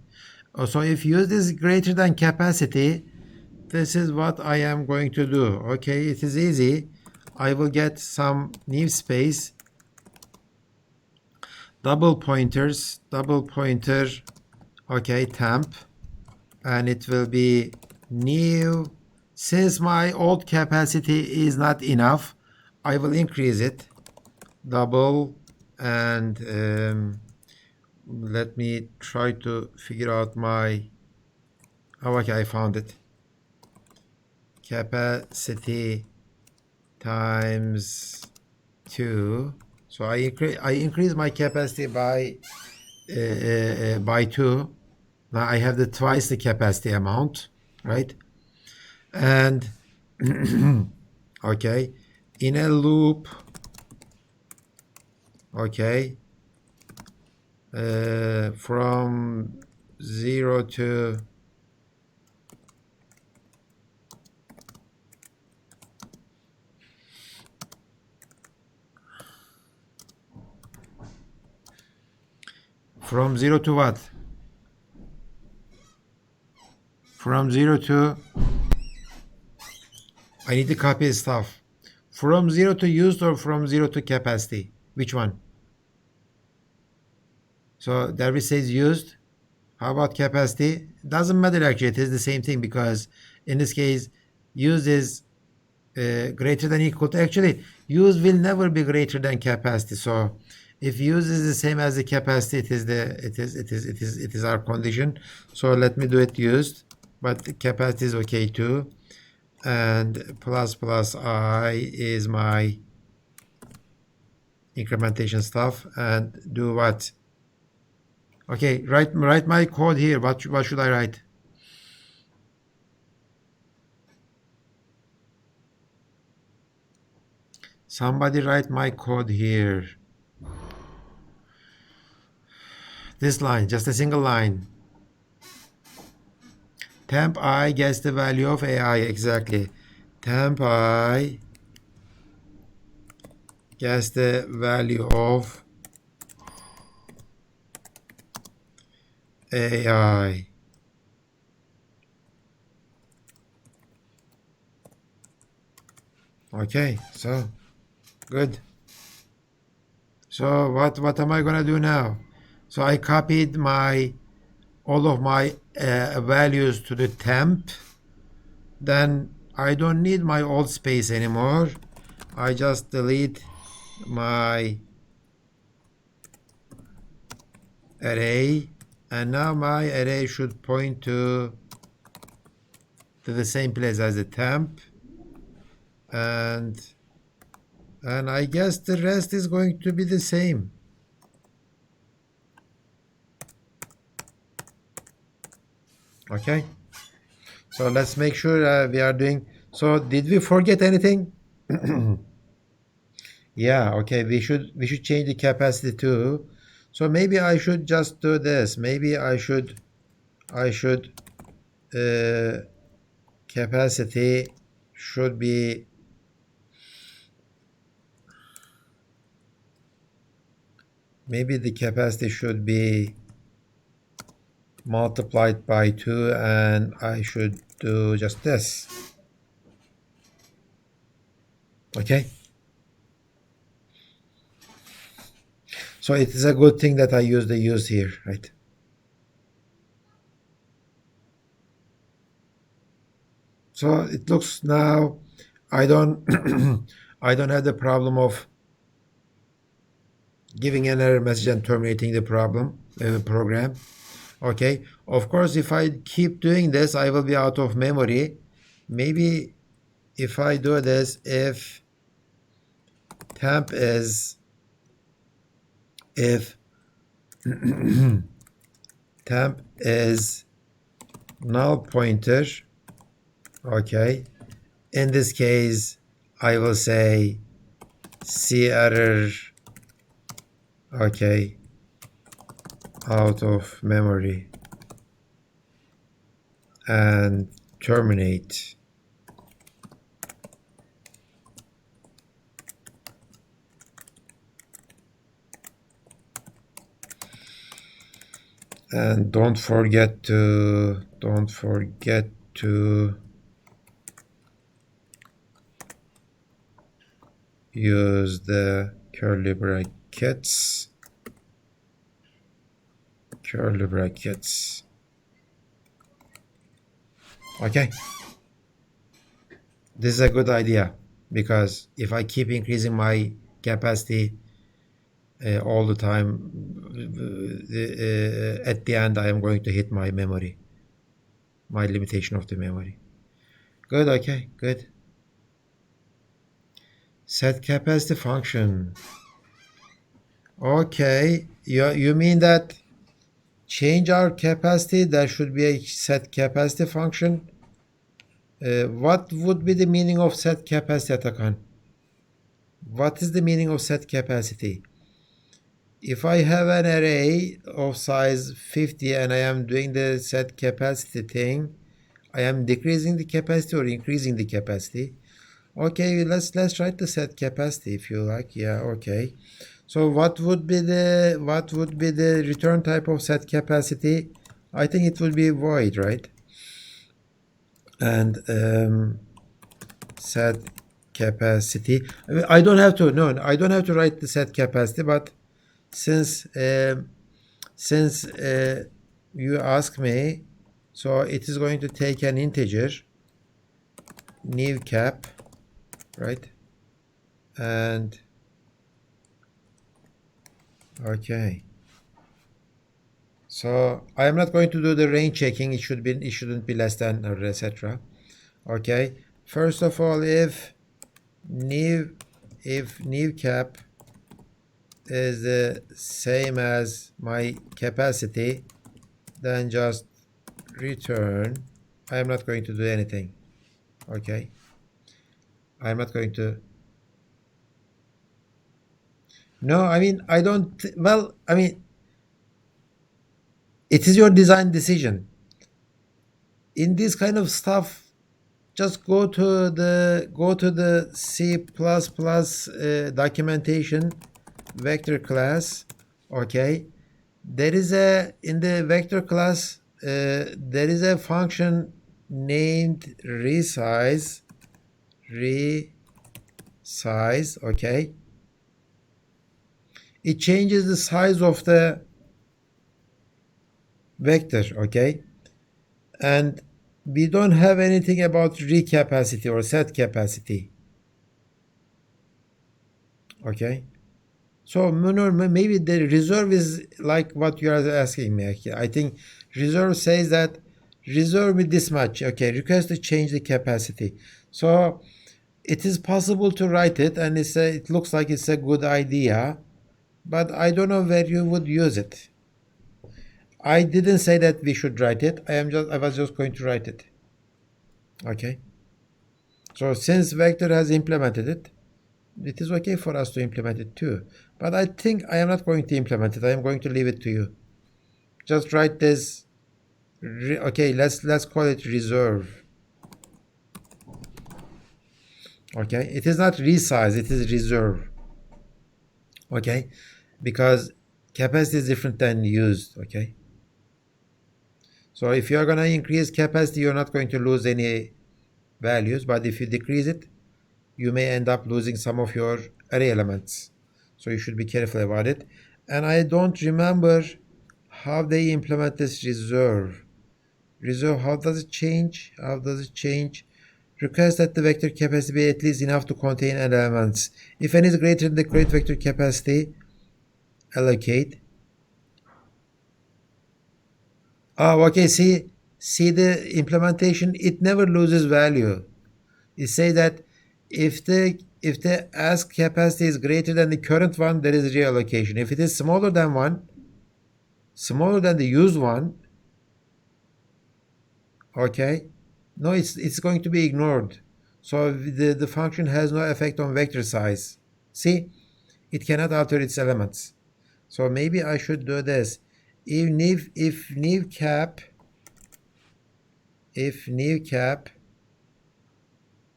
so if use is greater than capacity, this is what I am going to do. Okay, it is easy. I will get some new space, double pointer, okay, temp, and it will be new. Since my old capacity is not enough, I will increase it, double, and let me try to figure out my, oh, okay, I found it. Capacity times 2. So I increase my capacity by 2. Now I have twice the capacity amount, right? And okay, in a loop, okay, from 0 to what? From 0 to, I need to copy stuff. From 0 to used or from 0 to capacity? Which one? So there it says used. How about capacity? Doesn't matter actually. It is the same thing because in this case, used is greater than equal to, actually, use will never be greater than capacity. So if use is the same as the capacity, it is our condition. So let me do it used, but the capacity is okay too. And plus I is my incrementation stuff, and do what? Okay, write my code here. What should I write? Somebody write my code here. This line, just a single line. Temp I gets the value of AI, exactly. temp I gets the value of AI. Okay, so good. So what am I gonna do now? So I copied all of my values to the temp. Then I don't need my old space anymore. I just delete my array, and now my array should point to the same place as the temp, and I guess the rest is going to be the same. Okay, so let's make sure we are doing. So did we forget anything? Yeah, okay, we should change the capacity too. So maybe I should just do this. Maybe I should capacity should be the capacity should be multiplied by 2, and I should do just this. Okay, so it is a good thing that I use the use here, right? So it looks now I don't I don't have the problem of giving an error message and terminating the program. Okay, of course, if I keep doing this, I will be out of memory. Maybe if I do this, if temp is temp is null pointer, okay, in this case I will say C error, okay, out of memory, and terminate. And don't forget to use the curly brackets. Okay, this is a good idea, because if I keep increasing my capacity all the time, at the end I am going to hit my memory, my limitation of the memory. Good. Okay, good. Set capacity function. Okay, you mean that change our capacity, there should be a set capacity function? What would be the meaning of set capacity, Atakan? What is the meaning of set capacity? If I have an array of size 50 and I am doing the set capacity thing, I am decreasing the capacity or increasing the capacity? Okay, let's write the set capacity if you like. Yeah, okay. So what would be the return type of set capacity? I think it would be void, right? And set capacity. I don't have to. No, I don't have to write the set capacity. But since you ask me, so it is going to take an integer, new cap, right? And okay. So I am not going to do the range checking. It shouldn't be less than or etc. Okay. First of all, if new cap is the same as my capacity, then just return. I am not going to do anything. Okay. I am not going to. No, I mean, I don't. Well, I mean, it is your design decision. In this kind of stuff, just go to the C++ documentation, vector class. Okay, there is in the vector class there is a function named resize. Okay, it changes the size of the vector. Okay, and we don't have anything about recapacity or set capacity. Okay, so maybe the reserve is like what you are asking me. I think reserve says that reserve with this much. Okay, request to change the capacity. So it is possible to write it, and it looks like it's a good idea, but I don't know where you would use it. I didn't say that we should write it. I was just going to write it. Okay. So since Vector has implemented it, it is okay for us to implement it too. But I think I am not going to implement it. I am going to leave it to you. Just write this. Okay, let's call it reserve. Okay, it is not resize, it is reserve. Okay, because capacity is different than used. Okay, so if you are going to increase capacity, you're not going to lose any values, but if you decrease it, you may end up losing some of your array elements. So you should be careful about it. And I don't remember how they implement this reserve. Reserve, how does it change? Request that the vector capacity be at least enough to contain elements. If n is greater than the correct vector capacity, allocate. Oh, okay, see the implementation, it never loses value. It says that if the ask capacity is greater than the current one, there is reallocation. If it is smaller than the used one, okay, no, it's going to be ignored. So the function has no effect on vector size. See, it cannot alter its elements. So maybe I should do this. If new cap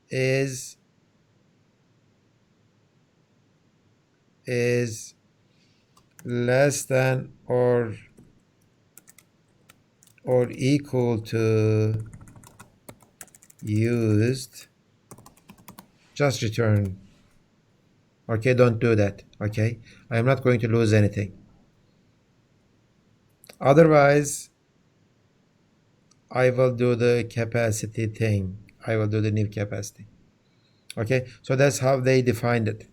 is less than or equal to used, just return. Okay, don't do that. Okay, I am not going to lose anything. Otherwise, I will do the capacity thing. I will do the new capacity. Okay, so that's how they defined it.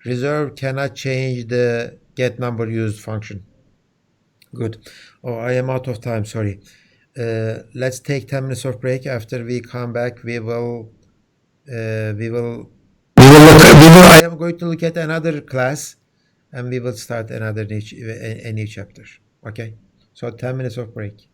Reserve cannot change the get number used function. Good. Oh, I am out of time. Sorry. Let's take 10 minutes of break. After we come back, I am going to look at another class, and we will start a new chapter. Okay. So 10 minutes of break.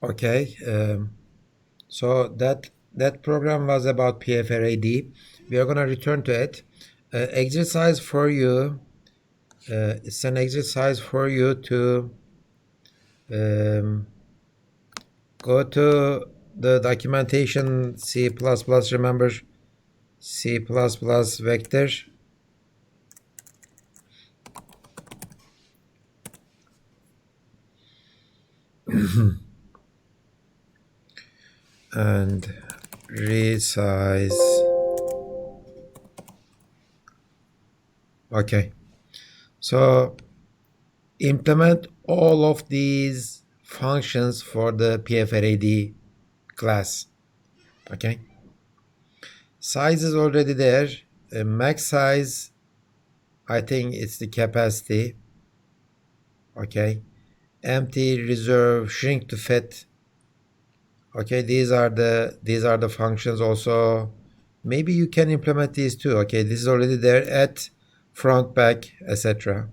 Okay, so that program was about PFArrayD. We are gonna return to it. Exercise for you. It's an exercise for you to go to the documentation C++. Remember C++ vector. And resize. Okay, so implement all of these functions for the PFArrayD class. Okay, size is already there. Max size, I think it's the capacity. Okay, empty, reserve, shrink to fit. Okay, these are the functions. Also, maybe you can implement these too. Okay, this is already there at front, back, etc.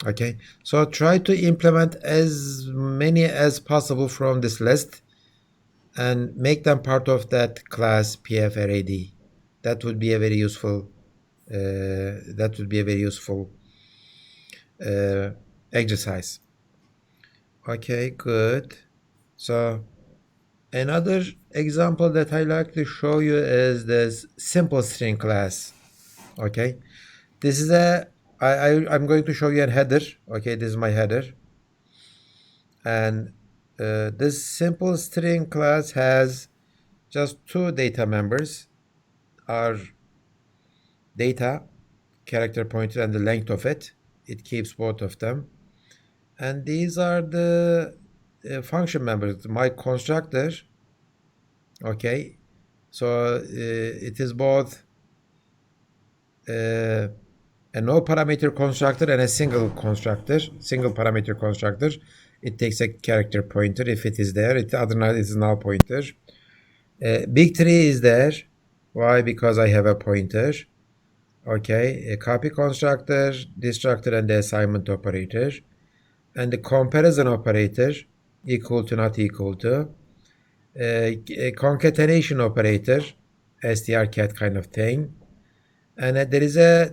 Okay, so try to implement as many as possible from this list and make them part of that class PFArrayD. That would be a very useful. Exercise. Okay, good. So another example that I like to show you is this simpString class. Okay, this is I'm going to show you a header. Okay, this is my header, and this simpString class has just two data members: our data character pointer and the length of it. It keeps both of them, and these are the function members. My constructor. Okay, so it is both a no parameter constructor and a single parameter constructor. It takes a character pointer if it is there. Otherwise, it is null pointer. Big tree is there. Why? Because I have a pointer. Okay, a copy constructor, destructor, and the assignment operator, and the comparison operator, equal to, not equal to, a concatenation operator, strcat kind of thing, and there is a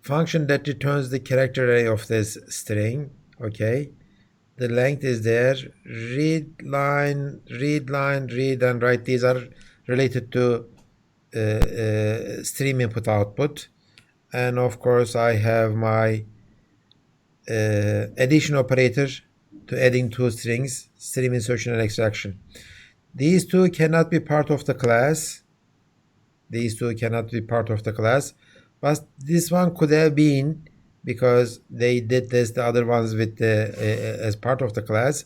function that returns the character array of this string. Okay, the length is there. Read line, read and write. These are related to stream input output, and of course I have my addition operator to adding two strings, stream insertion and extraction. These two cannot be part of the class. But this one could have been, because they did this, the other ones with as part of the class.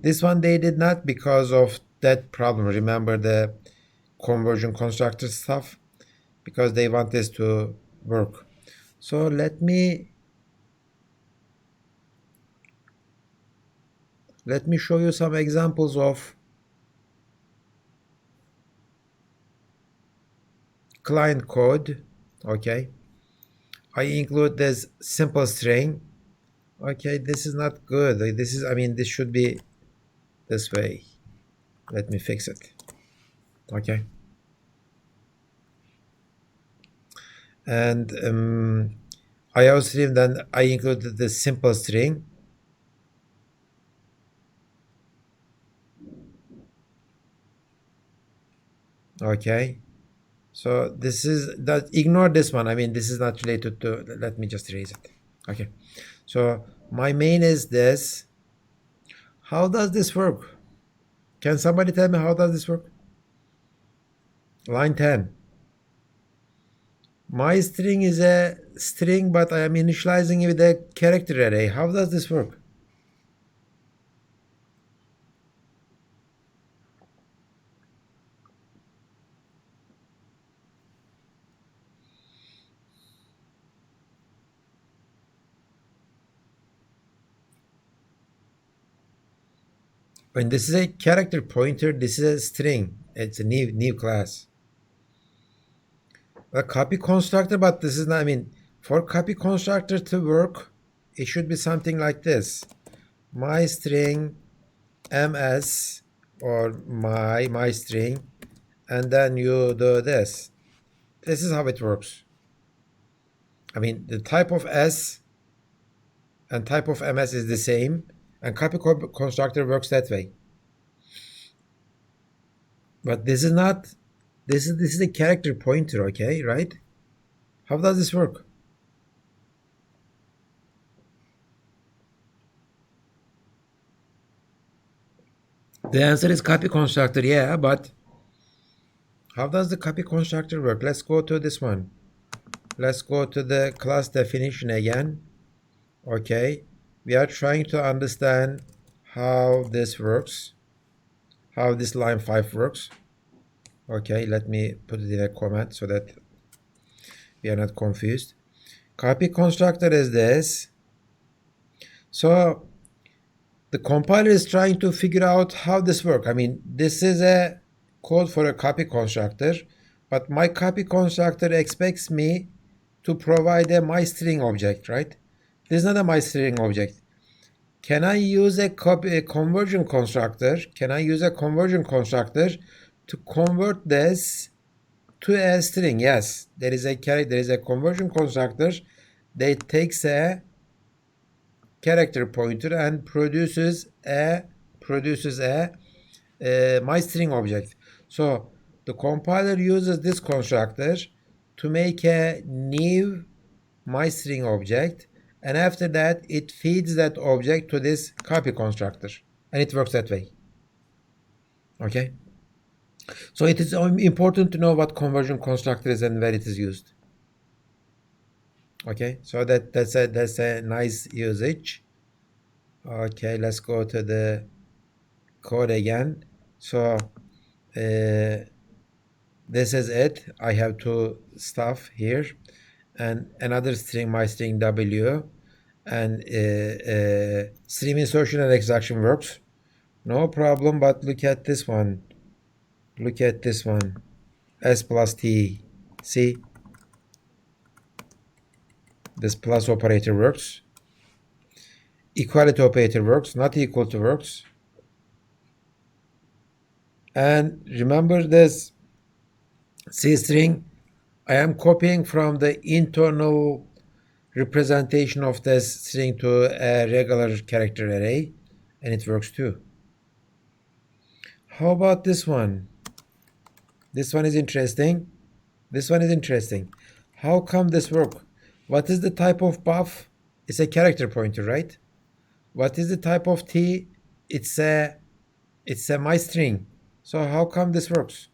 This one they did not, because of that problem. Remember the conversion constructor stuff, because they want this to work. So let me show you some examples of client code. Okay, I include this simpString. Okay, this is not good. This should be this way. Let me fix it. Okay, and IOStream, then I included the simpString. Okay, so this is that. Ignore this one. This is not related to. Let me just erase it. Okay, so my main is this. How does this work? Can somebody tell me how does this work? Line 10. My string is a string, but I am initializing it with a character array. How does this work? When this is a character pointer, this is a string. It's a new class. a copy constructor, but this is not, I mean, for copy constructor to work, it should be something like this. My string ms or my string, and then you do this. This is how it works. I mean, the type of s and type of ms is the same, and copy constructor works that way. But this is not, this is a character pointer, okay, right? How does this work? The answer is copy constructor, yeah, but how does the copy constructor work? Let's go to this one. Let's go to the class definition again. Okay, we are trying to understand how this works, how this line 5 works. Okay, let me put it in a comment so that we are not confused. Copy constructor is this. So the compiler is trying to figure out how this works. I mean, this is a code for a copy constructor, but my copy constructor expects me to provide a myString object, right? This is not a myString object. Can I use a conversion constructor? Can I use a conversion constructor to convert this to a string? Yes, there is a conversion constructor that takes a character pointer and produces a myString object. So the compiler uses this constructor to make a new myString object, and after that it feeds that object to this copy constructor, and it works that way. Okay, so it is important to know what conversion constructor is and where it is used. Okay, so that's a nice usage. Okay, let's go to the code again. So this is it. I have two stuff here, and another string, myString w, and stream insertion and extraction works, no problem. But look at this one. Look at this one. S plus T. See? This plus operator works. Equality operator works. Not equal to works. And remember this C string, I am copying from the internal representation of this string to a regular character array, and it works too. How about this one? This one is interesting. This one is interesting. How come this work? What is the type of buff? It's a character pointer, right? What is the type of T? It's a myString. So how come this works?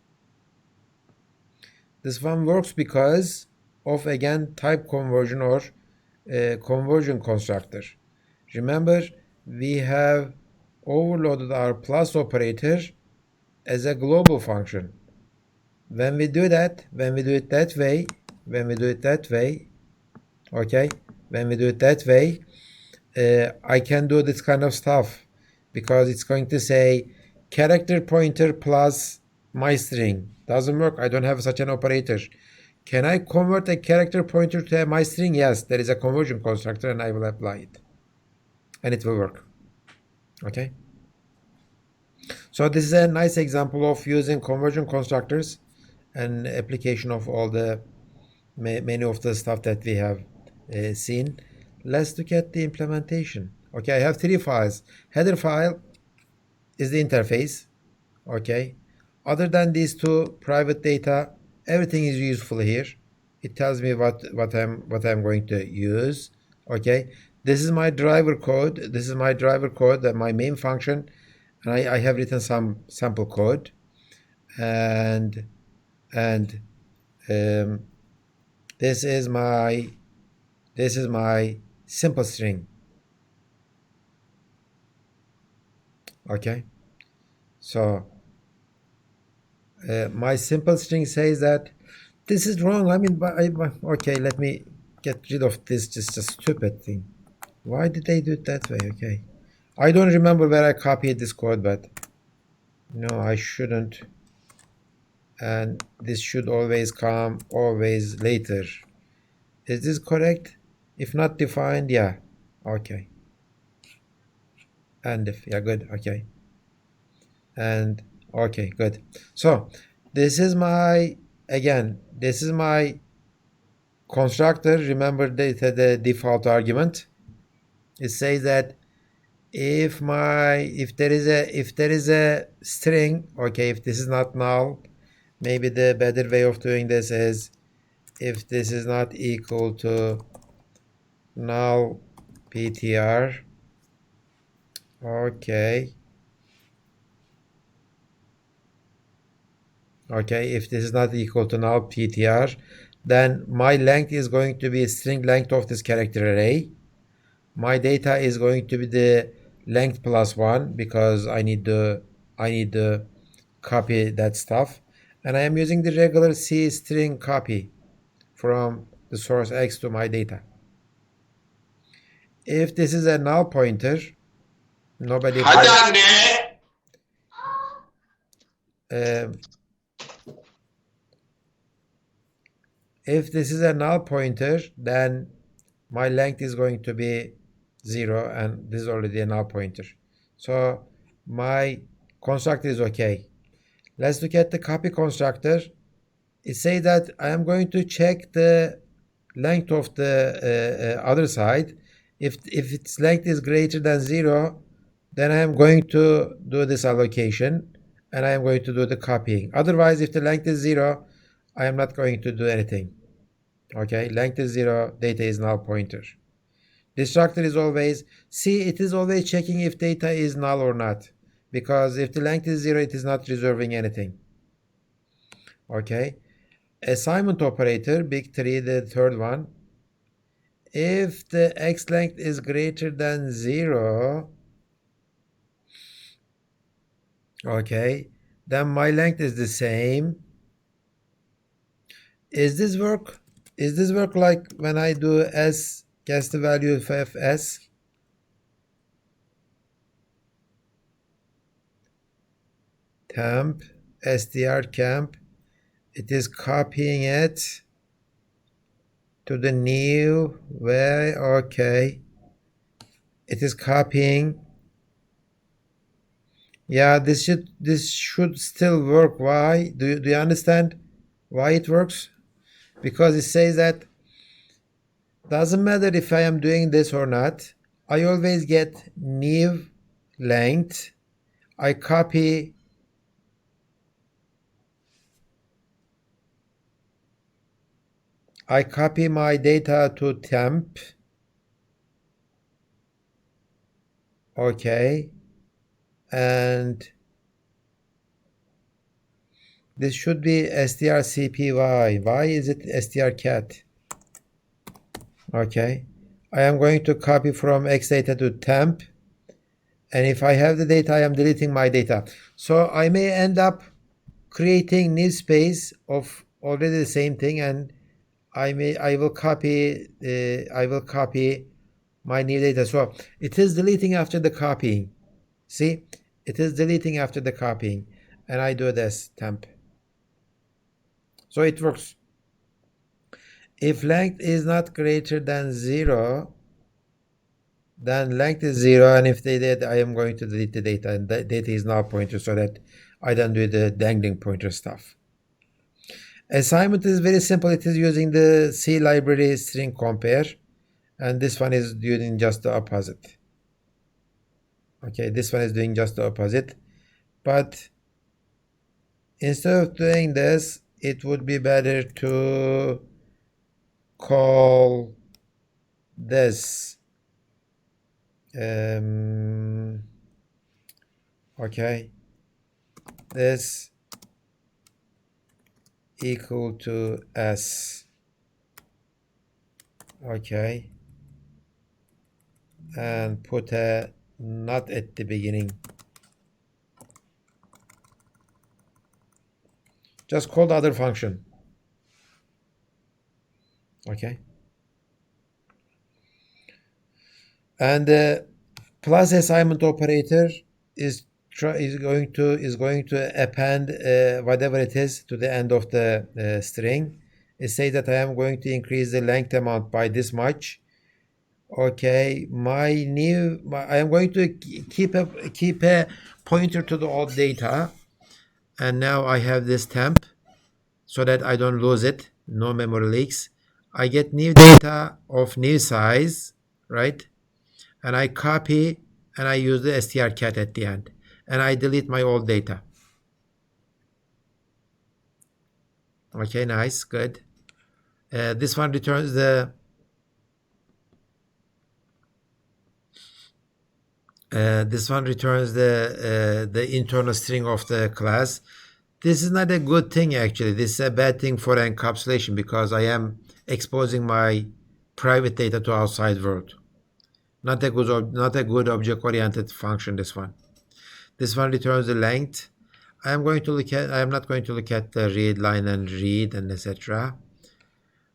This one works because of, again, type conversion or conversion constructor. Remember, we have overloaded our plus operator as a global function. When we do it that way, okay, when we do it that way, I can do this kind of stuff, because it's going to say character pointer plus myString. Doesn't work. I don't have such an operator. Can I convert a character pointer to a myString? Yes, there is a conversion constructor, and I will apply it, and it will work. Okay. So this is a nice example of using conversion constructors and application of all the many of the stuff that we have seen. Let's look at the implementation. Okay, I have three files. Header file is the interface. Okay, other than these two private data, everything is useful here. It tells me what I'm going to use. Okay, this is my driver code. This is my driver code, my main function, and I have written some sample code, and this is my simple string. Okay, so my simple string says that this is wrong. I mean, okay, let me get rid of this just a stupid thing. Why did they do it that way? Okay, I don't remember where I copied this code, but no, I shouldn't. and this should always come always later. Is this correct? If not defined, yeah. Okay. And if, yeah, good. Okay. And okay, good. So this is my, again, this is my constructor. Remember the default argument. It says that if there is a string, okay, if this is not null, maybe the better way of doing this is if this is not equal to null ptr, okay, if this is not equal to null ptr, then my length is going to be string length of this character array. My data is going to be the length plus 1 because I need to copy that stuff, and I am using the regular C string copy from the source X to my data. If this is a null pointer, nobody Hadi anne. If this is a null pointer, then my length is going to be 0, and this is already a null pointer. So my constructor is okay. Let's look at the copy constructor. It says that I am going to check the length of the other side. If its length is greater than 0, then I am going to do this allocation, and I am going to do the copying. Otherwise, if the length is 0, I am not going to do anything. Okay, length is 0, data is null pointer. Destructor is always, see, it is always checking if data is null or not, because if the length is 0, it is not reserving anything. Okay, assignment operator, big 3, the third one. If the x length is greater than 0, okay, then my length is the same. Is this work? Is this work like when I do s, guess the value of fs? Temp, strcamp, it is copying it to the new way, okay. It is copying. Yeah, this should still work. Why? Do you understand why it works? Because it says that doesn't matter if I am doing this or not, I always get new length. I copy my data to temp. Okay. And this should be strcpy. Why is it strcat? Okay. I am going to copy from x data to temp. And if I have the data, I am deleting my data. So I may end up creating new space of already the same thing, and I will copy my new data. So it is deleting after the copying. See, it is deleting after the copying, and I do this temp. So it works. If length is not greater than 0, then length is 0, and if they did, I am going to delete the data, and the data is null pointer so that I don't do the dangling pointer stuff. Assignment is very simple. It is using the C library string compare, and this one is doing just the opposite. Okay, this one is doing just the opposite, but instead of doing this, it would be better to call this okay, this equal to s, okay, and put a not at the beginning. Just call the other function. Okay, and the plus assignment operator is going to append whatever it is to the end of the string. It says that I am going to increase the length amount by this much. Okay, I am going to keep a pointer to the old data, and now I have this temp so that I don't lose it, no memory leaks. I get new data of new size, right? And I copy and I use the strcat at the end, and I delete my old data. Okay, nice, good. This one returns the internal string of the class. This is not a good thing actually. This is a bad thing for encapsulation because I am exposing my private data to outside world. Not a good object-oriented function. This one returns the length. I am not going to look at the read line and read and etc.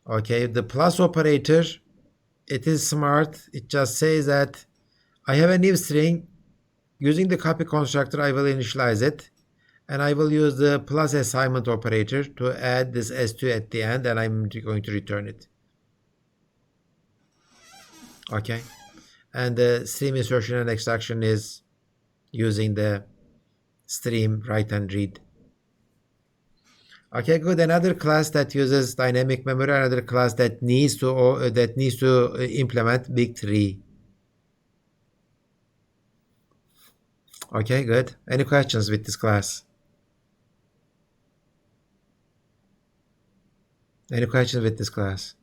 Okay, the plus operator, it is smart. It just says that I have a new string. Using the copy constructor, I will initialize it, and I will use the plus assignment operator to add this s2 at the end, and I'm going to return it. Okay, and the stream insertion and extraction is using the stream write and read. Okay, good. Another class that uses dynamic memory, another class that needs to implement big tree. Okay, good. Any questions with this class? Any questions with this class?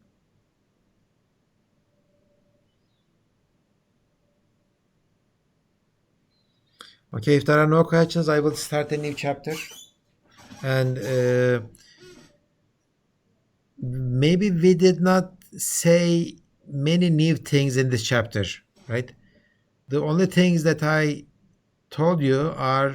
Okay, if there are no questions, I will start a new chapter. And maybe we did not say many new things in this chapter, right? The only things that I told you are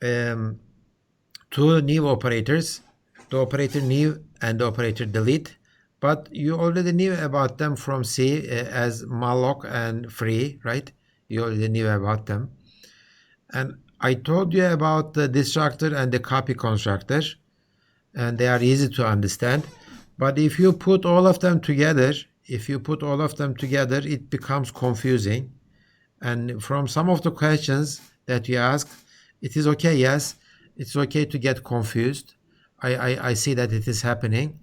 two new operators, the operator new and the operator delete, but you already knew about them from C as malloc and free, right? You already knew about them. And I told you about the destructor and the copy constructor, and they are easy to understand. But if you put all of them together, it becomes confusing. And from some of the questions that you ask, it is okay. Yes, it's okay to get confused. I see that it is happening.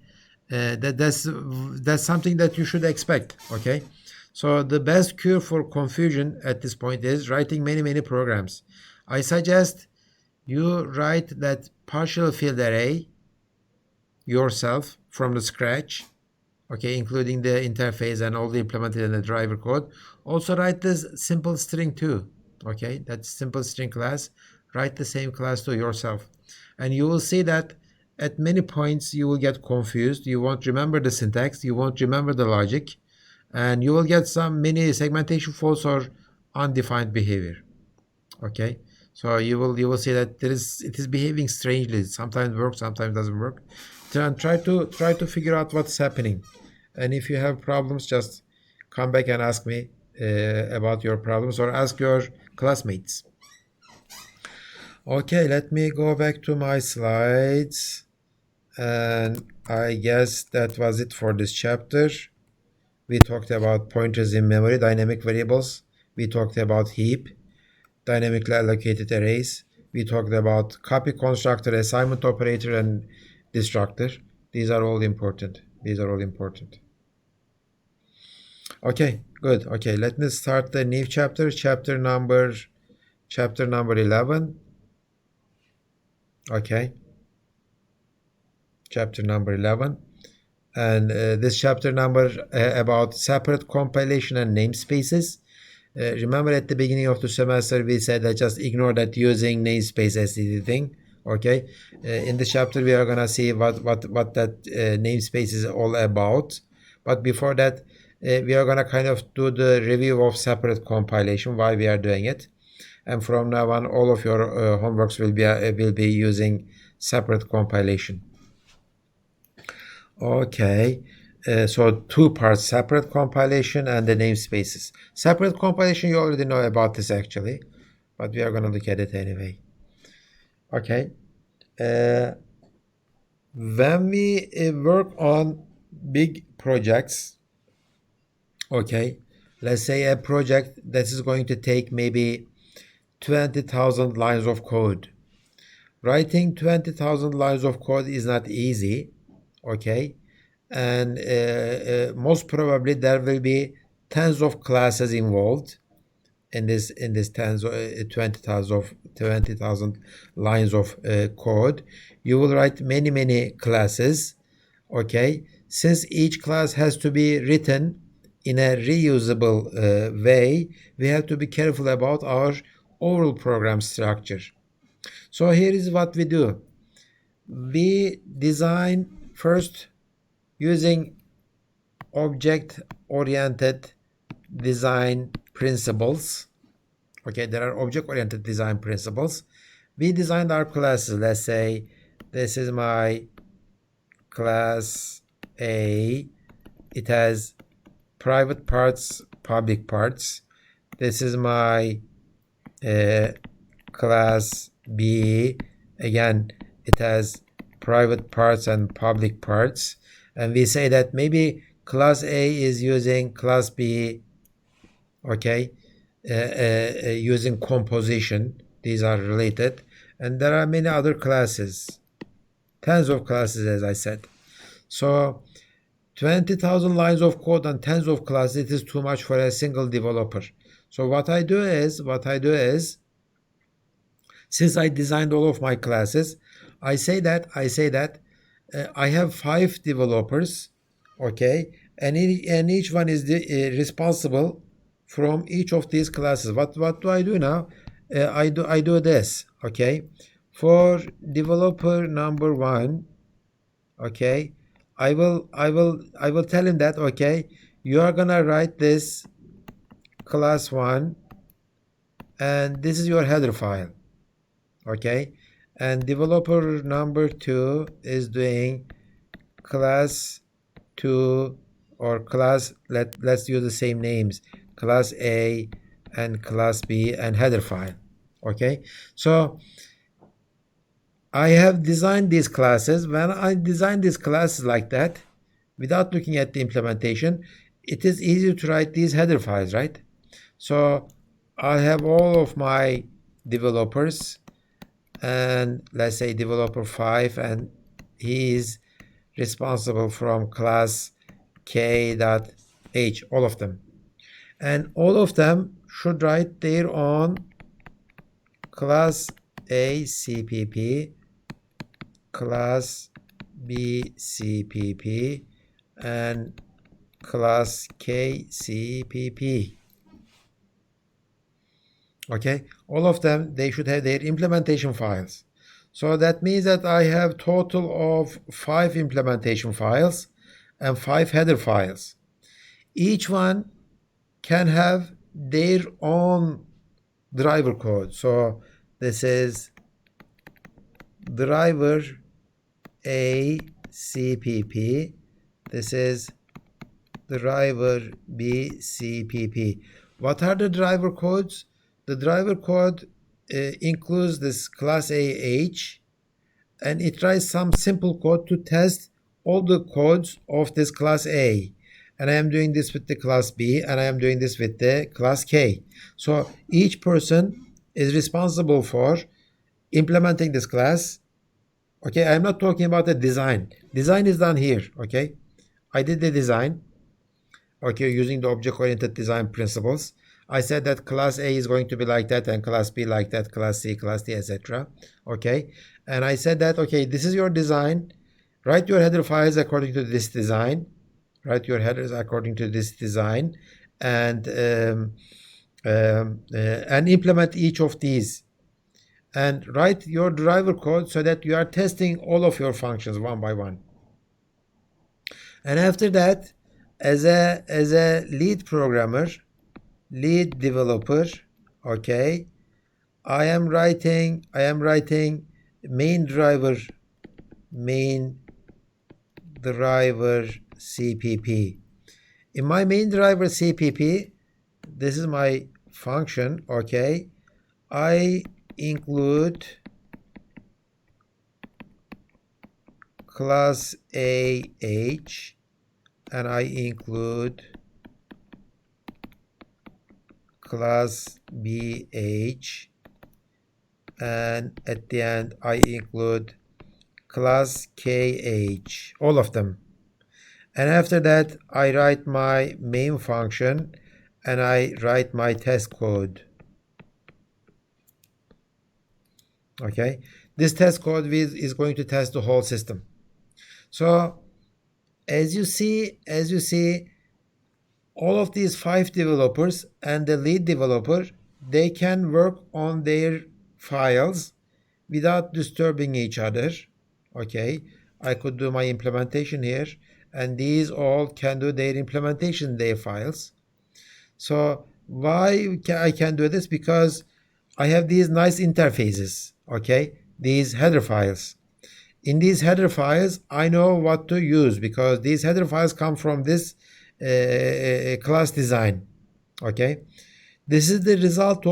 That's something that you should expect. Okay. So the best cure for confusion at this point is writing many programs. I suggest you write that partial field array yourself from the scratch, okay, including the interface and all the implemented in the driver code. Also write this simple string too, okay, that simple string class. Write the same class to yourself, and you will see that at many points you will get confused. You won't remember the syntax, you won't remember the logic, and you will get some mini segmentation faults or undefined behavior. Okay, so you will see that it is behaving strangely. Sometimes works, sometimes doesn't work. And try to figure out what's happening. And if you have problems, just come back and ask me about your problems, or ask your classmates. Okay, let me go back to my slides. And I guess that was it for this chapter. We talked about pointers in memory, dynamic variables. We talked about heap, dynamically allocated arrays. We talked about copy constructor, assignment operator, and destructor. These are all important. Okay, good. Okay, let me start the new chapter. Chapter number 11. Okay, chapter number 11. And this chapter number about separate compilation and namespaces. Remember at the beginning of the semester we said that just ignore that using namespace STD thing. Okay, in this chapter we are gonna see what that namespace is all about. But before that, we are gonna kind of do the review of separate compilation, why we are doing it, and from now on all of your homeworks will be using separate compilation. Okay, so two parts: separate compilation and the namespaces. Separate compilation, you already know about this actually. but we are going to look at it anyway. Okay. When we work on big projects, okay, let's say a project that is going to take maybe 20,000 lines of code. Writing 20,000 lines of code is not easy, okay, and most probably there will be tens of classes involved in this tens 20,000 lines of code. You will write many classes, okay. Since each class has to be written in a reusable way, we have to be careful about our overall program structure. So here is what we do. We design first using object-oriented design principles. Okay, there are object-oriented design principles. We designed our classes. Let's say this is my class A. It has private parts, public parts. This is my class B. Again, it has private parts and public parts. And we say that maybe class A is using class B, okay, using composition. These are related. And there are many other classes, tens of classes, as I said. So 20,000 lines of code and tens of classes, it is too much for a single developer. So what I do is, since I designed all of my classes, I say that I have 5 developers, okay, and each one is responsible from each of these classes. What do I do now? I do this, okay. For developer number 1, okay, I will tell him that, okay, you are gonna write this class 1, and this is your header file. Okay, and developer number 2 is doing class 2 or class, let's use the same names, class A and class B and header file. Okay, so I have designed these classes. When I design these classes like that, without looking at the implementation, it is easy to write these header files, right? So I have all of my developers, and let's say developer 5, and he is responsible from class k.h, all of them. And all of them should write their own class A CPP, class B CPP, and class K CPP. Okay, all of them, they should have their implementation files. So that means that I have total of 5 implementation files and 5 header files. Each one can have their own driver code. So this is driver A CPP. This is driver B CPP. What are the driver codes? The driver code includes this class AH, and it writes some simple code to test all the codes of this class A. And I am doing this with the class B, and I am doing this with the class K. So each person is responsible for implementing this class. Okay, I'm not talking about the design. Design is done here, okay? I did the design, okay, using the object-oriented design principles. I said that class A is going to be like that, and class B like that, class C, class D, etc. Okay, and I said that, okay, this is your design. Write your header files according to this design. Write your headers according to this design, and implement each of these. And write your driver code so that you are testing all of your functions one by one. And after that, as a lead programmer, lead developer, okay, I am writing main driver CPP. In my main driver CPP, this is my function, okay, I include class AH and I include class BH, and at the end I include class KH, all of them. And after that I write my main function and I write my test code. Okay, this test code is going to test the whole system. So as you see, all of these 5 developers and the lead developer, they can work on their files without disturbing each other. Okay, I could do my implementation here, and these all can do their implementation, their files. So why I can do this? Because I have these nice interfaces, okay, these header files. In these header files, I know what to use because these header files come from this class design. Okay, this is the result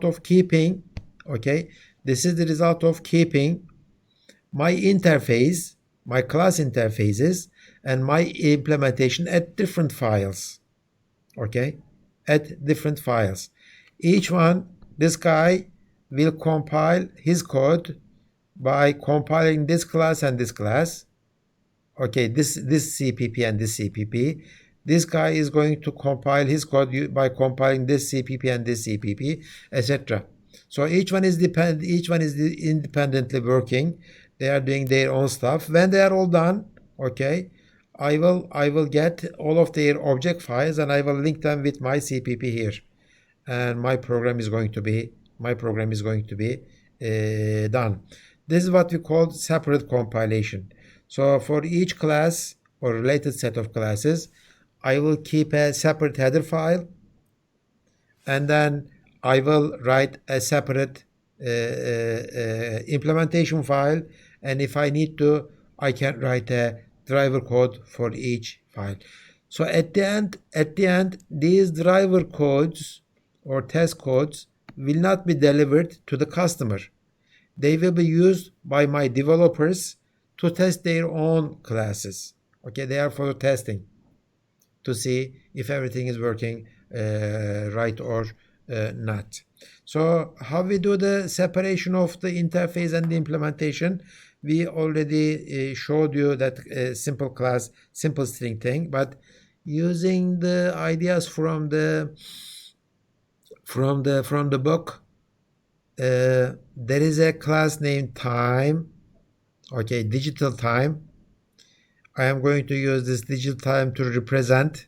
of keeping. Okay, this is the result of keeping my interface, my class interfaces, and my implementation at different files. Okay, at different files. Each one, this guy will compile his code by compiling this class and this class. Okay, this CPP and this CPP. This guy is going to compile his code by compiling this CPP and this CPP, etc. So each one is independently working. They are doing their own stuff. When they are all done, okay, I will get all of their object files and I will link them with my CPP here, and my program is going to be done. This is what we call separate compilation. So for each class or related set of classes, I will keep a separate header file, and then I will write a separate implementation file, and if I need to, I can write a driver code for each file. So at the end, these driver codes or test codes will not be delivered to the customer. They will be used by my developers to test their own classes. Okay, they are for testing to see if everything is working right or not. So how we do the separation of the interface and the implementation? We already showed you that simple class, simple string thing, but using the ideas from the book, there is a class named time. Okay, digital time. I am going to use this digital time to represent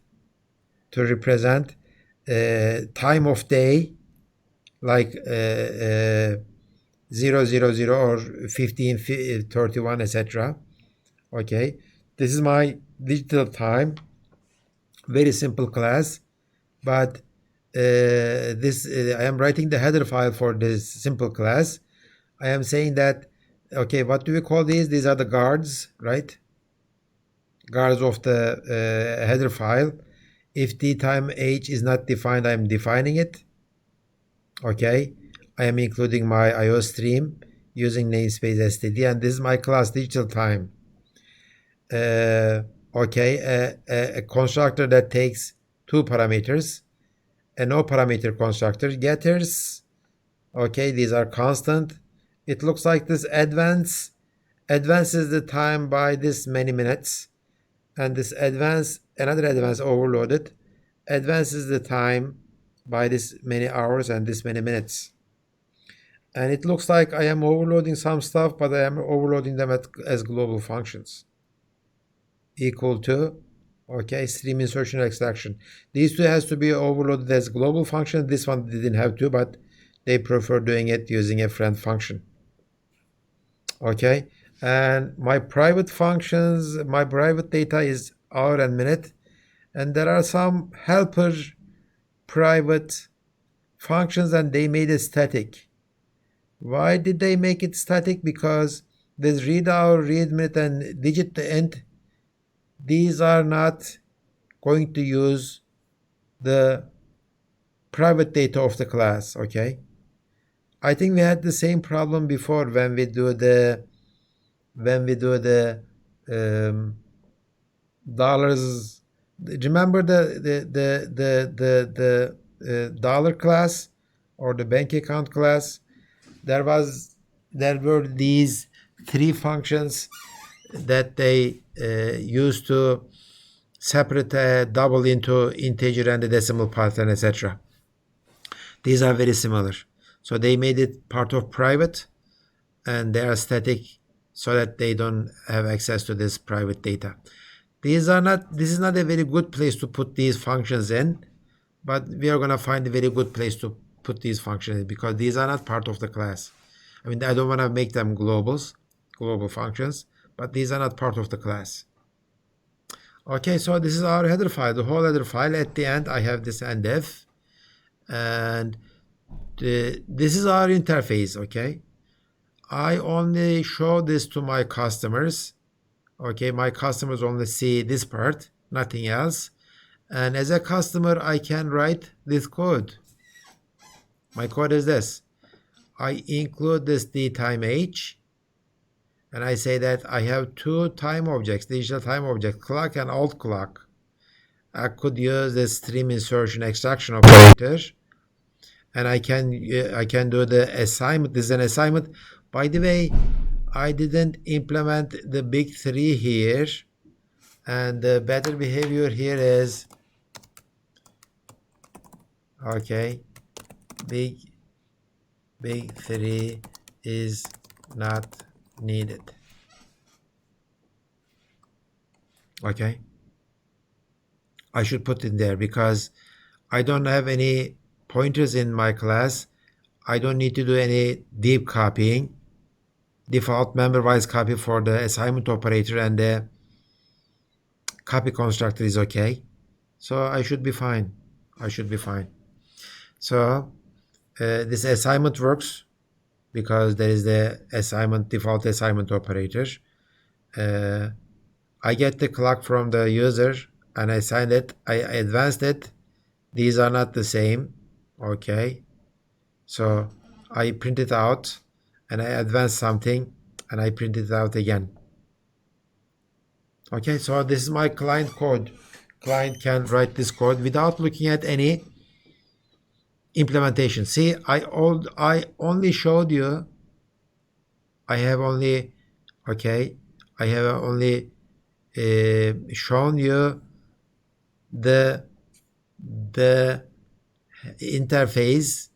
time of day, like 000 or 1531, etc. Okay, this is my digital time. Very simple class, but I am writing the header file for this simple class. I am saying that, okay, what do we call these? These are the guards, right? Guards of the header file. If the time h is not defined, I am defining it. Okay, I am including my IO stream using namespace std, and this is my class digital time. Okay, a constructor that takes 2 parameters, a no parameter constructor, getters. Okay, these are constant. It looks like this advance advances the time by this many minutes, and this another advance overloaded advances the time by this many hours and this many minutes. And it looks like I am overloading some stuff, but I am overloading them as global functions. Equal to, okay, stream insertion extraction. These two has to be overloaded as global function. This one didn't have to, but they prefer doing it using a friend function. Okay, and my private functions, my private data is hour and minute, and there are some helper private functions, and they made it static. Why did they make it static? Because this read hour, read minute, and digit end, these are not going to use the private data of the class. Okay, I think we had the same problem before when we do the dollars. Remember the dollar class or the bank account class? There were these three functions that they used to separate a double into integer and the decimal pattern, etc. These are very similar. So they made it part of private, and they are static so that they don't have access to this private data. This is not a very good place to put these functions in, but we are going to find a very good place to put these functions in because these are not part of the class. I mean, I don't want to make them global functions, but these are not part of the class. Okay, so this is our header file, the whole header file. At the end, I have this endif, and this is our interface, okay? I only show this to my customers. Okay, my customers only see this part, nothing else. And as a customer, I can write this code. My code is this. I include this d time h, and I say that I have two time objects, digital time object, clock and old clock. I could use the stream insertion extraction operator, and I can do the assignment. This is an assignment. By the way, I didn't implement the big three here, and the better behavior here is, okay, big three is not needed. Okay, I should put it there because I don't have any pointers in my class. I don't need to do any deep copying. Default member-wise copy for the assignment operator and the copy constructor is okay. So I should be fine. So this assignment works because there is the default assignment operator. I get the clock from the user and I signed it. I advanced it. These are not the same. Okay. So I print it out and I advance something and I print it out again. Okay, so this is my client code. Client can write this code without looking at any implementation. See, I only showed you, I have only shown you the interface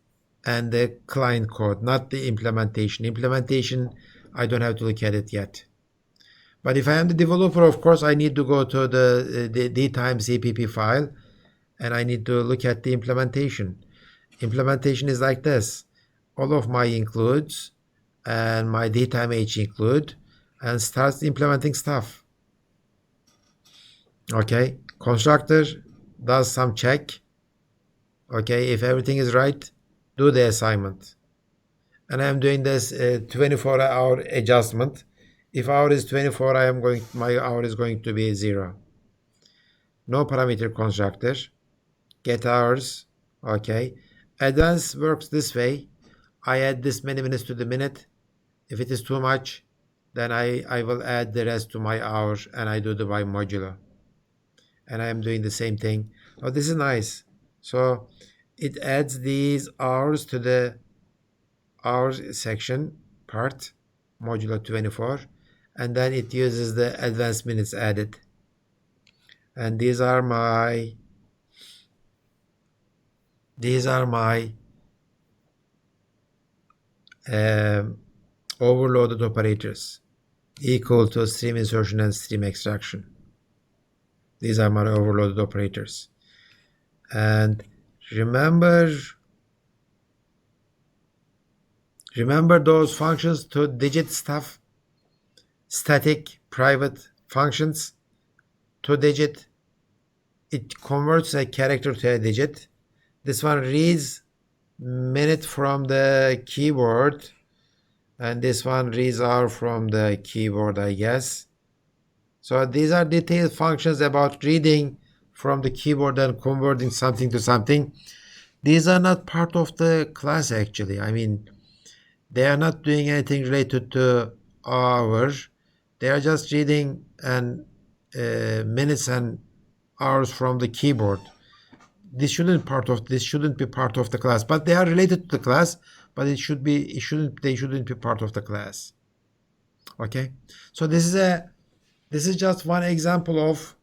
and the client code, not the implementation. Implementation, I don't have to look at it yet. But if I am the developer, of course, I need to go to the d times cpp file, and I need to look at the implementation. Implementation is like this. All of my includes and my d time h include, and starts implementing stuff. Okay, constructor does some check. Okay, if everything is right, do the assignment. And I'm doing this 24-hour adjustment. If hour is 24, my hour is going to be 0. No parameter constructor. Get hours. Okay. Advance works this way. I add this many minutes to the minute. If it is too much, then I will add the rest to my hour and I do the by modulo. And I am doing the same thing. Oh, this is nice. So it adds these hours to the hours section part, modulo 24, and then it uses the advanced minutes added. And these are my overloaded operators equal to stream insertion and stream extraction. These are my overloaded operators. And remember those functions to digit stuff, static private functions to digit. It converts a character to a digit. This one reads minute from the keyboard, and this one reads hour from the keyboard, I guess. So these are detailed functions about reading from the keyboard and converting something to something. These are not part of the class actually. I mean, They are not doing anything related to hours. They are just reading and minutes and hours from the keyboard. This shouldn't be part of the class, but they are related to the class, but they shouldn't be part of the class. Okay, so this is just one example of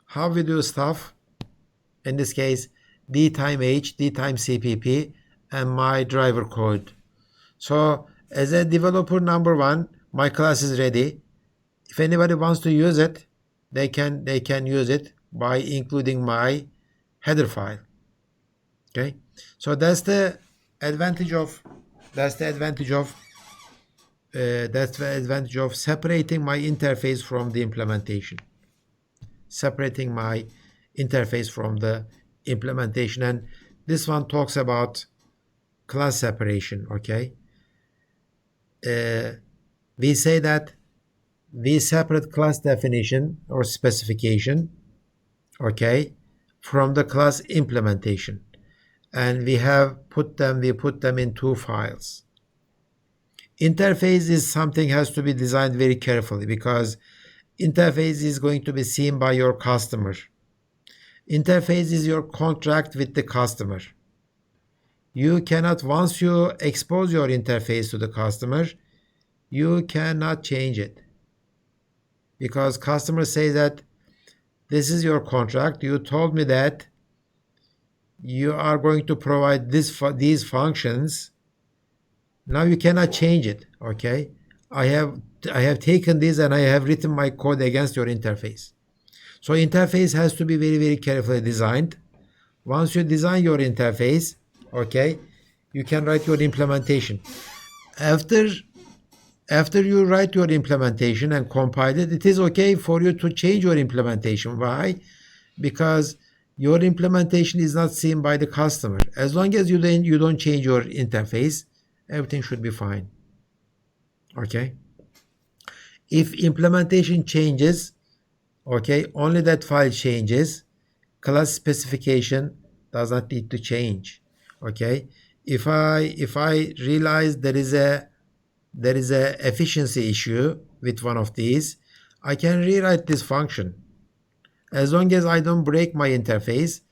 how we do stuff. In this case, d time h, d time cpp, and my driver code. So as a developer number one, my class is ready. If anybody wants to use it, they can use it by including my header file. Okay, so that's the advantage of separating my interface from the implementation. And this one talks about class separation. Okay, we say that we separate class definition or specification, okay, from the class implementation, and we put them in two files. Interface is something has to be designed very carefully, because interface is going to be seen by your customer. Interface is your contract with the customer. You cannot, once you expose your interface to the customer, you cannot change it, because customer says that this is your contract. You told me that you are going to provide these functions. Now you cannot change it. Okay, I have taken this and I have written my code against your interface. So interface has to be very, very carefully designed. Once you design your interface, okay, you can write your implementation. After you write your implementation and compile it, it is okay for you to change your implementation. Why? Because your implementation is not seen by the customer. As long as you don't change your interface, everything should be fine. Okay. If implementation changes, okay, only that file changes. Class specification does not need to change. Okay. If I realize there is a efficiency issue with one of these, I can rewrite this function. As long as I don't break my interface,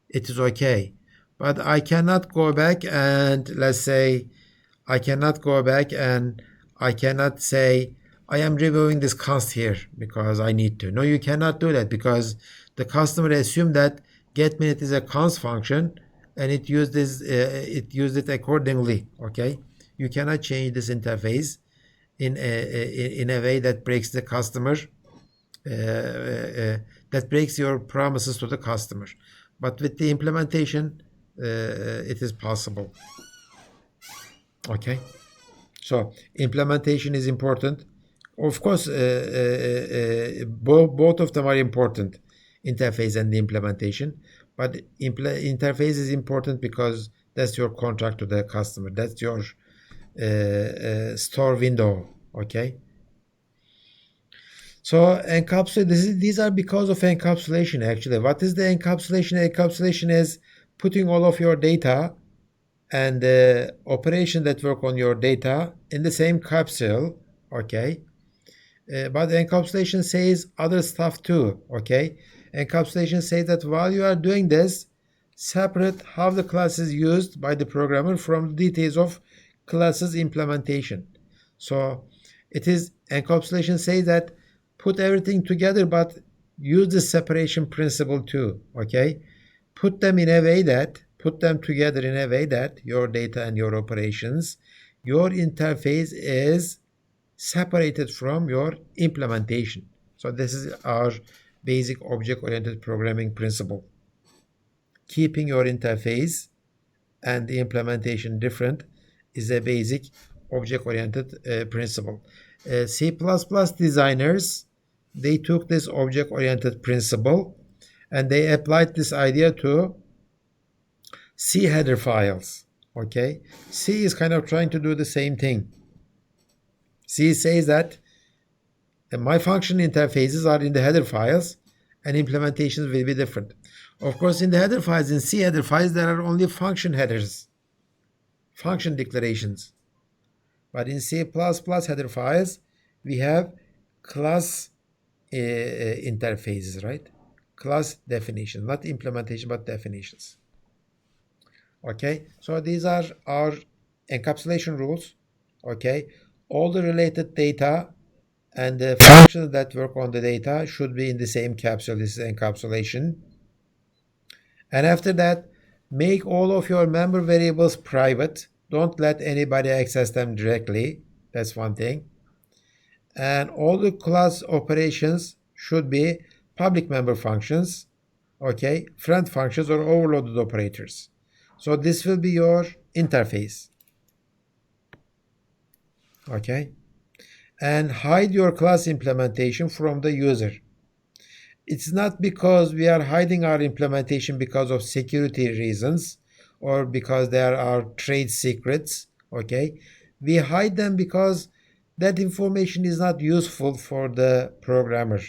it is okay. But I cannot go back and, let's say, I cannot say I am reviewing this const here because I need to. No, you cannot do that, because the customer assumed that getMinute is a const function and it used it accordingly. Okay, you cannot change this interface in a way that breaks the customer, that breaks your promises to the customer. But with the implementation, it is possible. Okay, so implementation is important. Of course, both of them are important, interface and the implementation. But interface is important because that's your contract to the customer. That's your store window. Okay. So these are because of encapsulation. Actually, what is the encapsulation? Encapsulation is putting all of your data and the operation that work on your data in the same capsule. Okay. But encapsulation says other stuff too. Okay. Encapsulation says that while you are doing this, separate how the class is used by the programmer from the details of classes implementation. So it is, encapsulation says that put everything together, but use the separation principle too. Okay. Put them together in a way that your data and your operations, your interface is separated from your implementation. So this is our basic object-oriented programming principle. Keeping your interface and the implementation different is a basic object-oriented principle. C++ designers, they took this object-oriented principle and they applied this idea to C header files. Okay, C is kind of trying to do the same thing. C says that my function interfaces are in the header files and implementations will be different. Of course, in the header files, in C header files, there are only function headers, function declarations. But in C++ header files, we have class interfaces, right? Class definition, not implementation, but definitions. Okay, so these are our encapsulation rules. Okay, all the related data and the functions that work on the data should be in the same capsule. This is encapsulation. And after that, make all of your member variables private. Don't let anybody access them directly. That's one thing. And all the class operations should be public member functions, okay, friend functions or overloaded operators. So this will be your interface, okay? And hide your class implementation from the user. It's not because we are hiding our implementation because of security reasons or because there are trade secrets, okay? We hide them because that information is not useful for the programmer.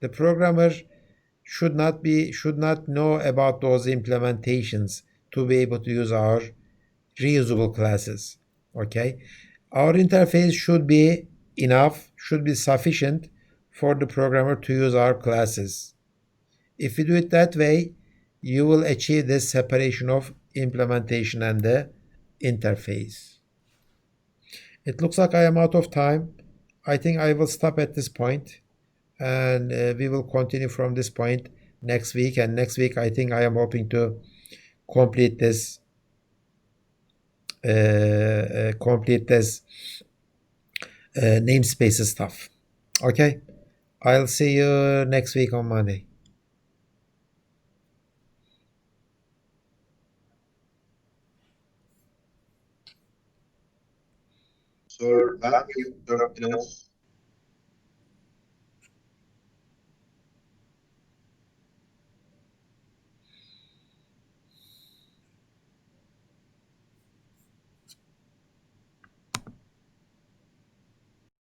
The programmer should not know about those implementations to be able to use our reusable classes. Okay, our interface should be enough, should be sufficient for the programmer to use our classes. If you do it that way, you will achieve this separation of implementation and the interface. It looks like I am out of time. I think I will stop at this point, and we will continue from this point next week. And next week, I think I am hoping to complete this namespace stuff. Okay, I'll see you next week on Monday. Sir, thank you, Dr.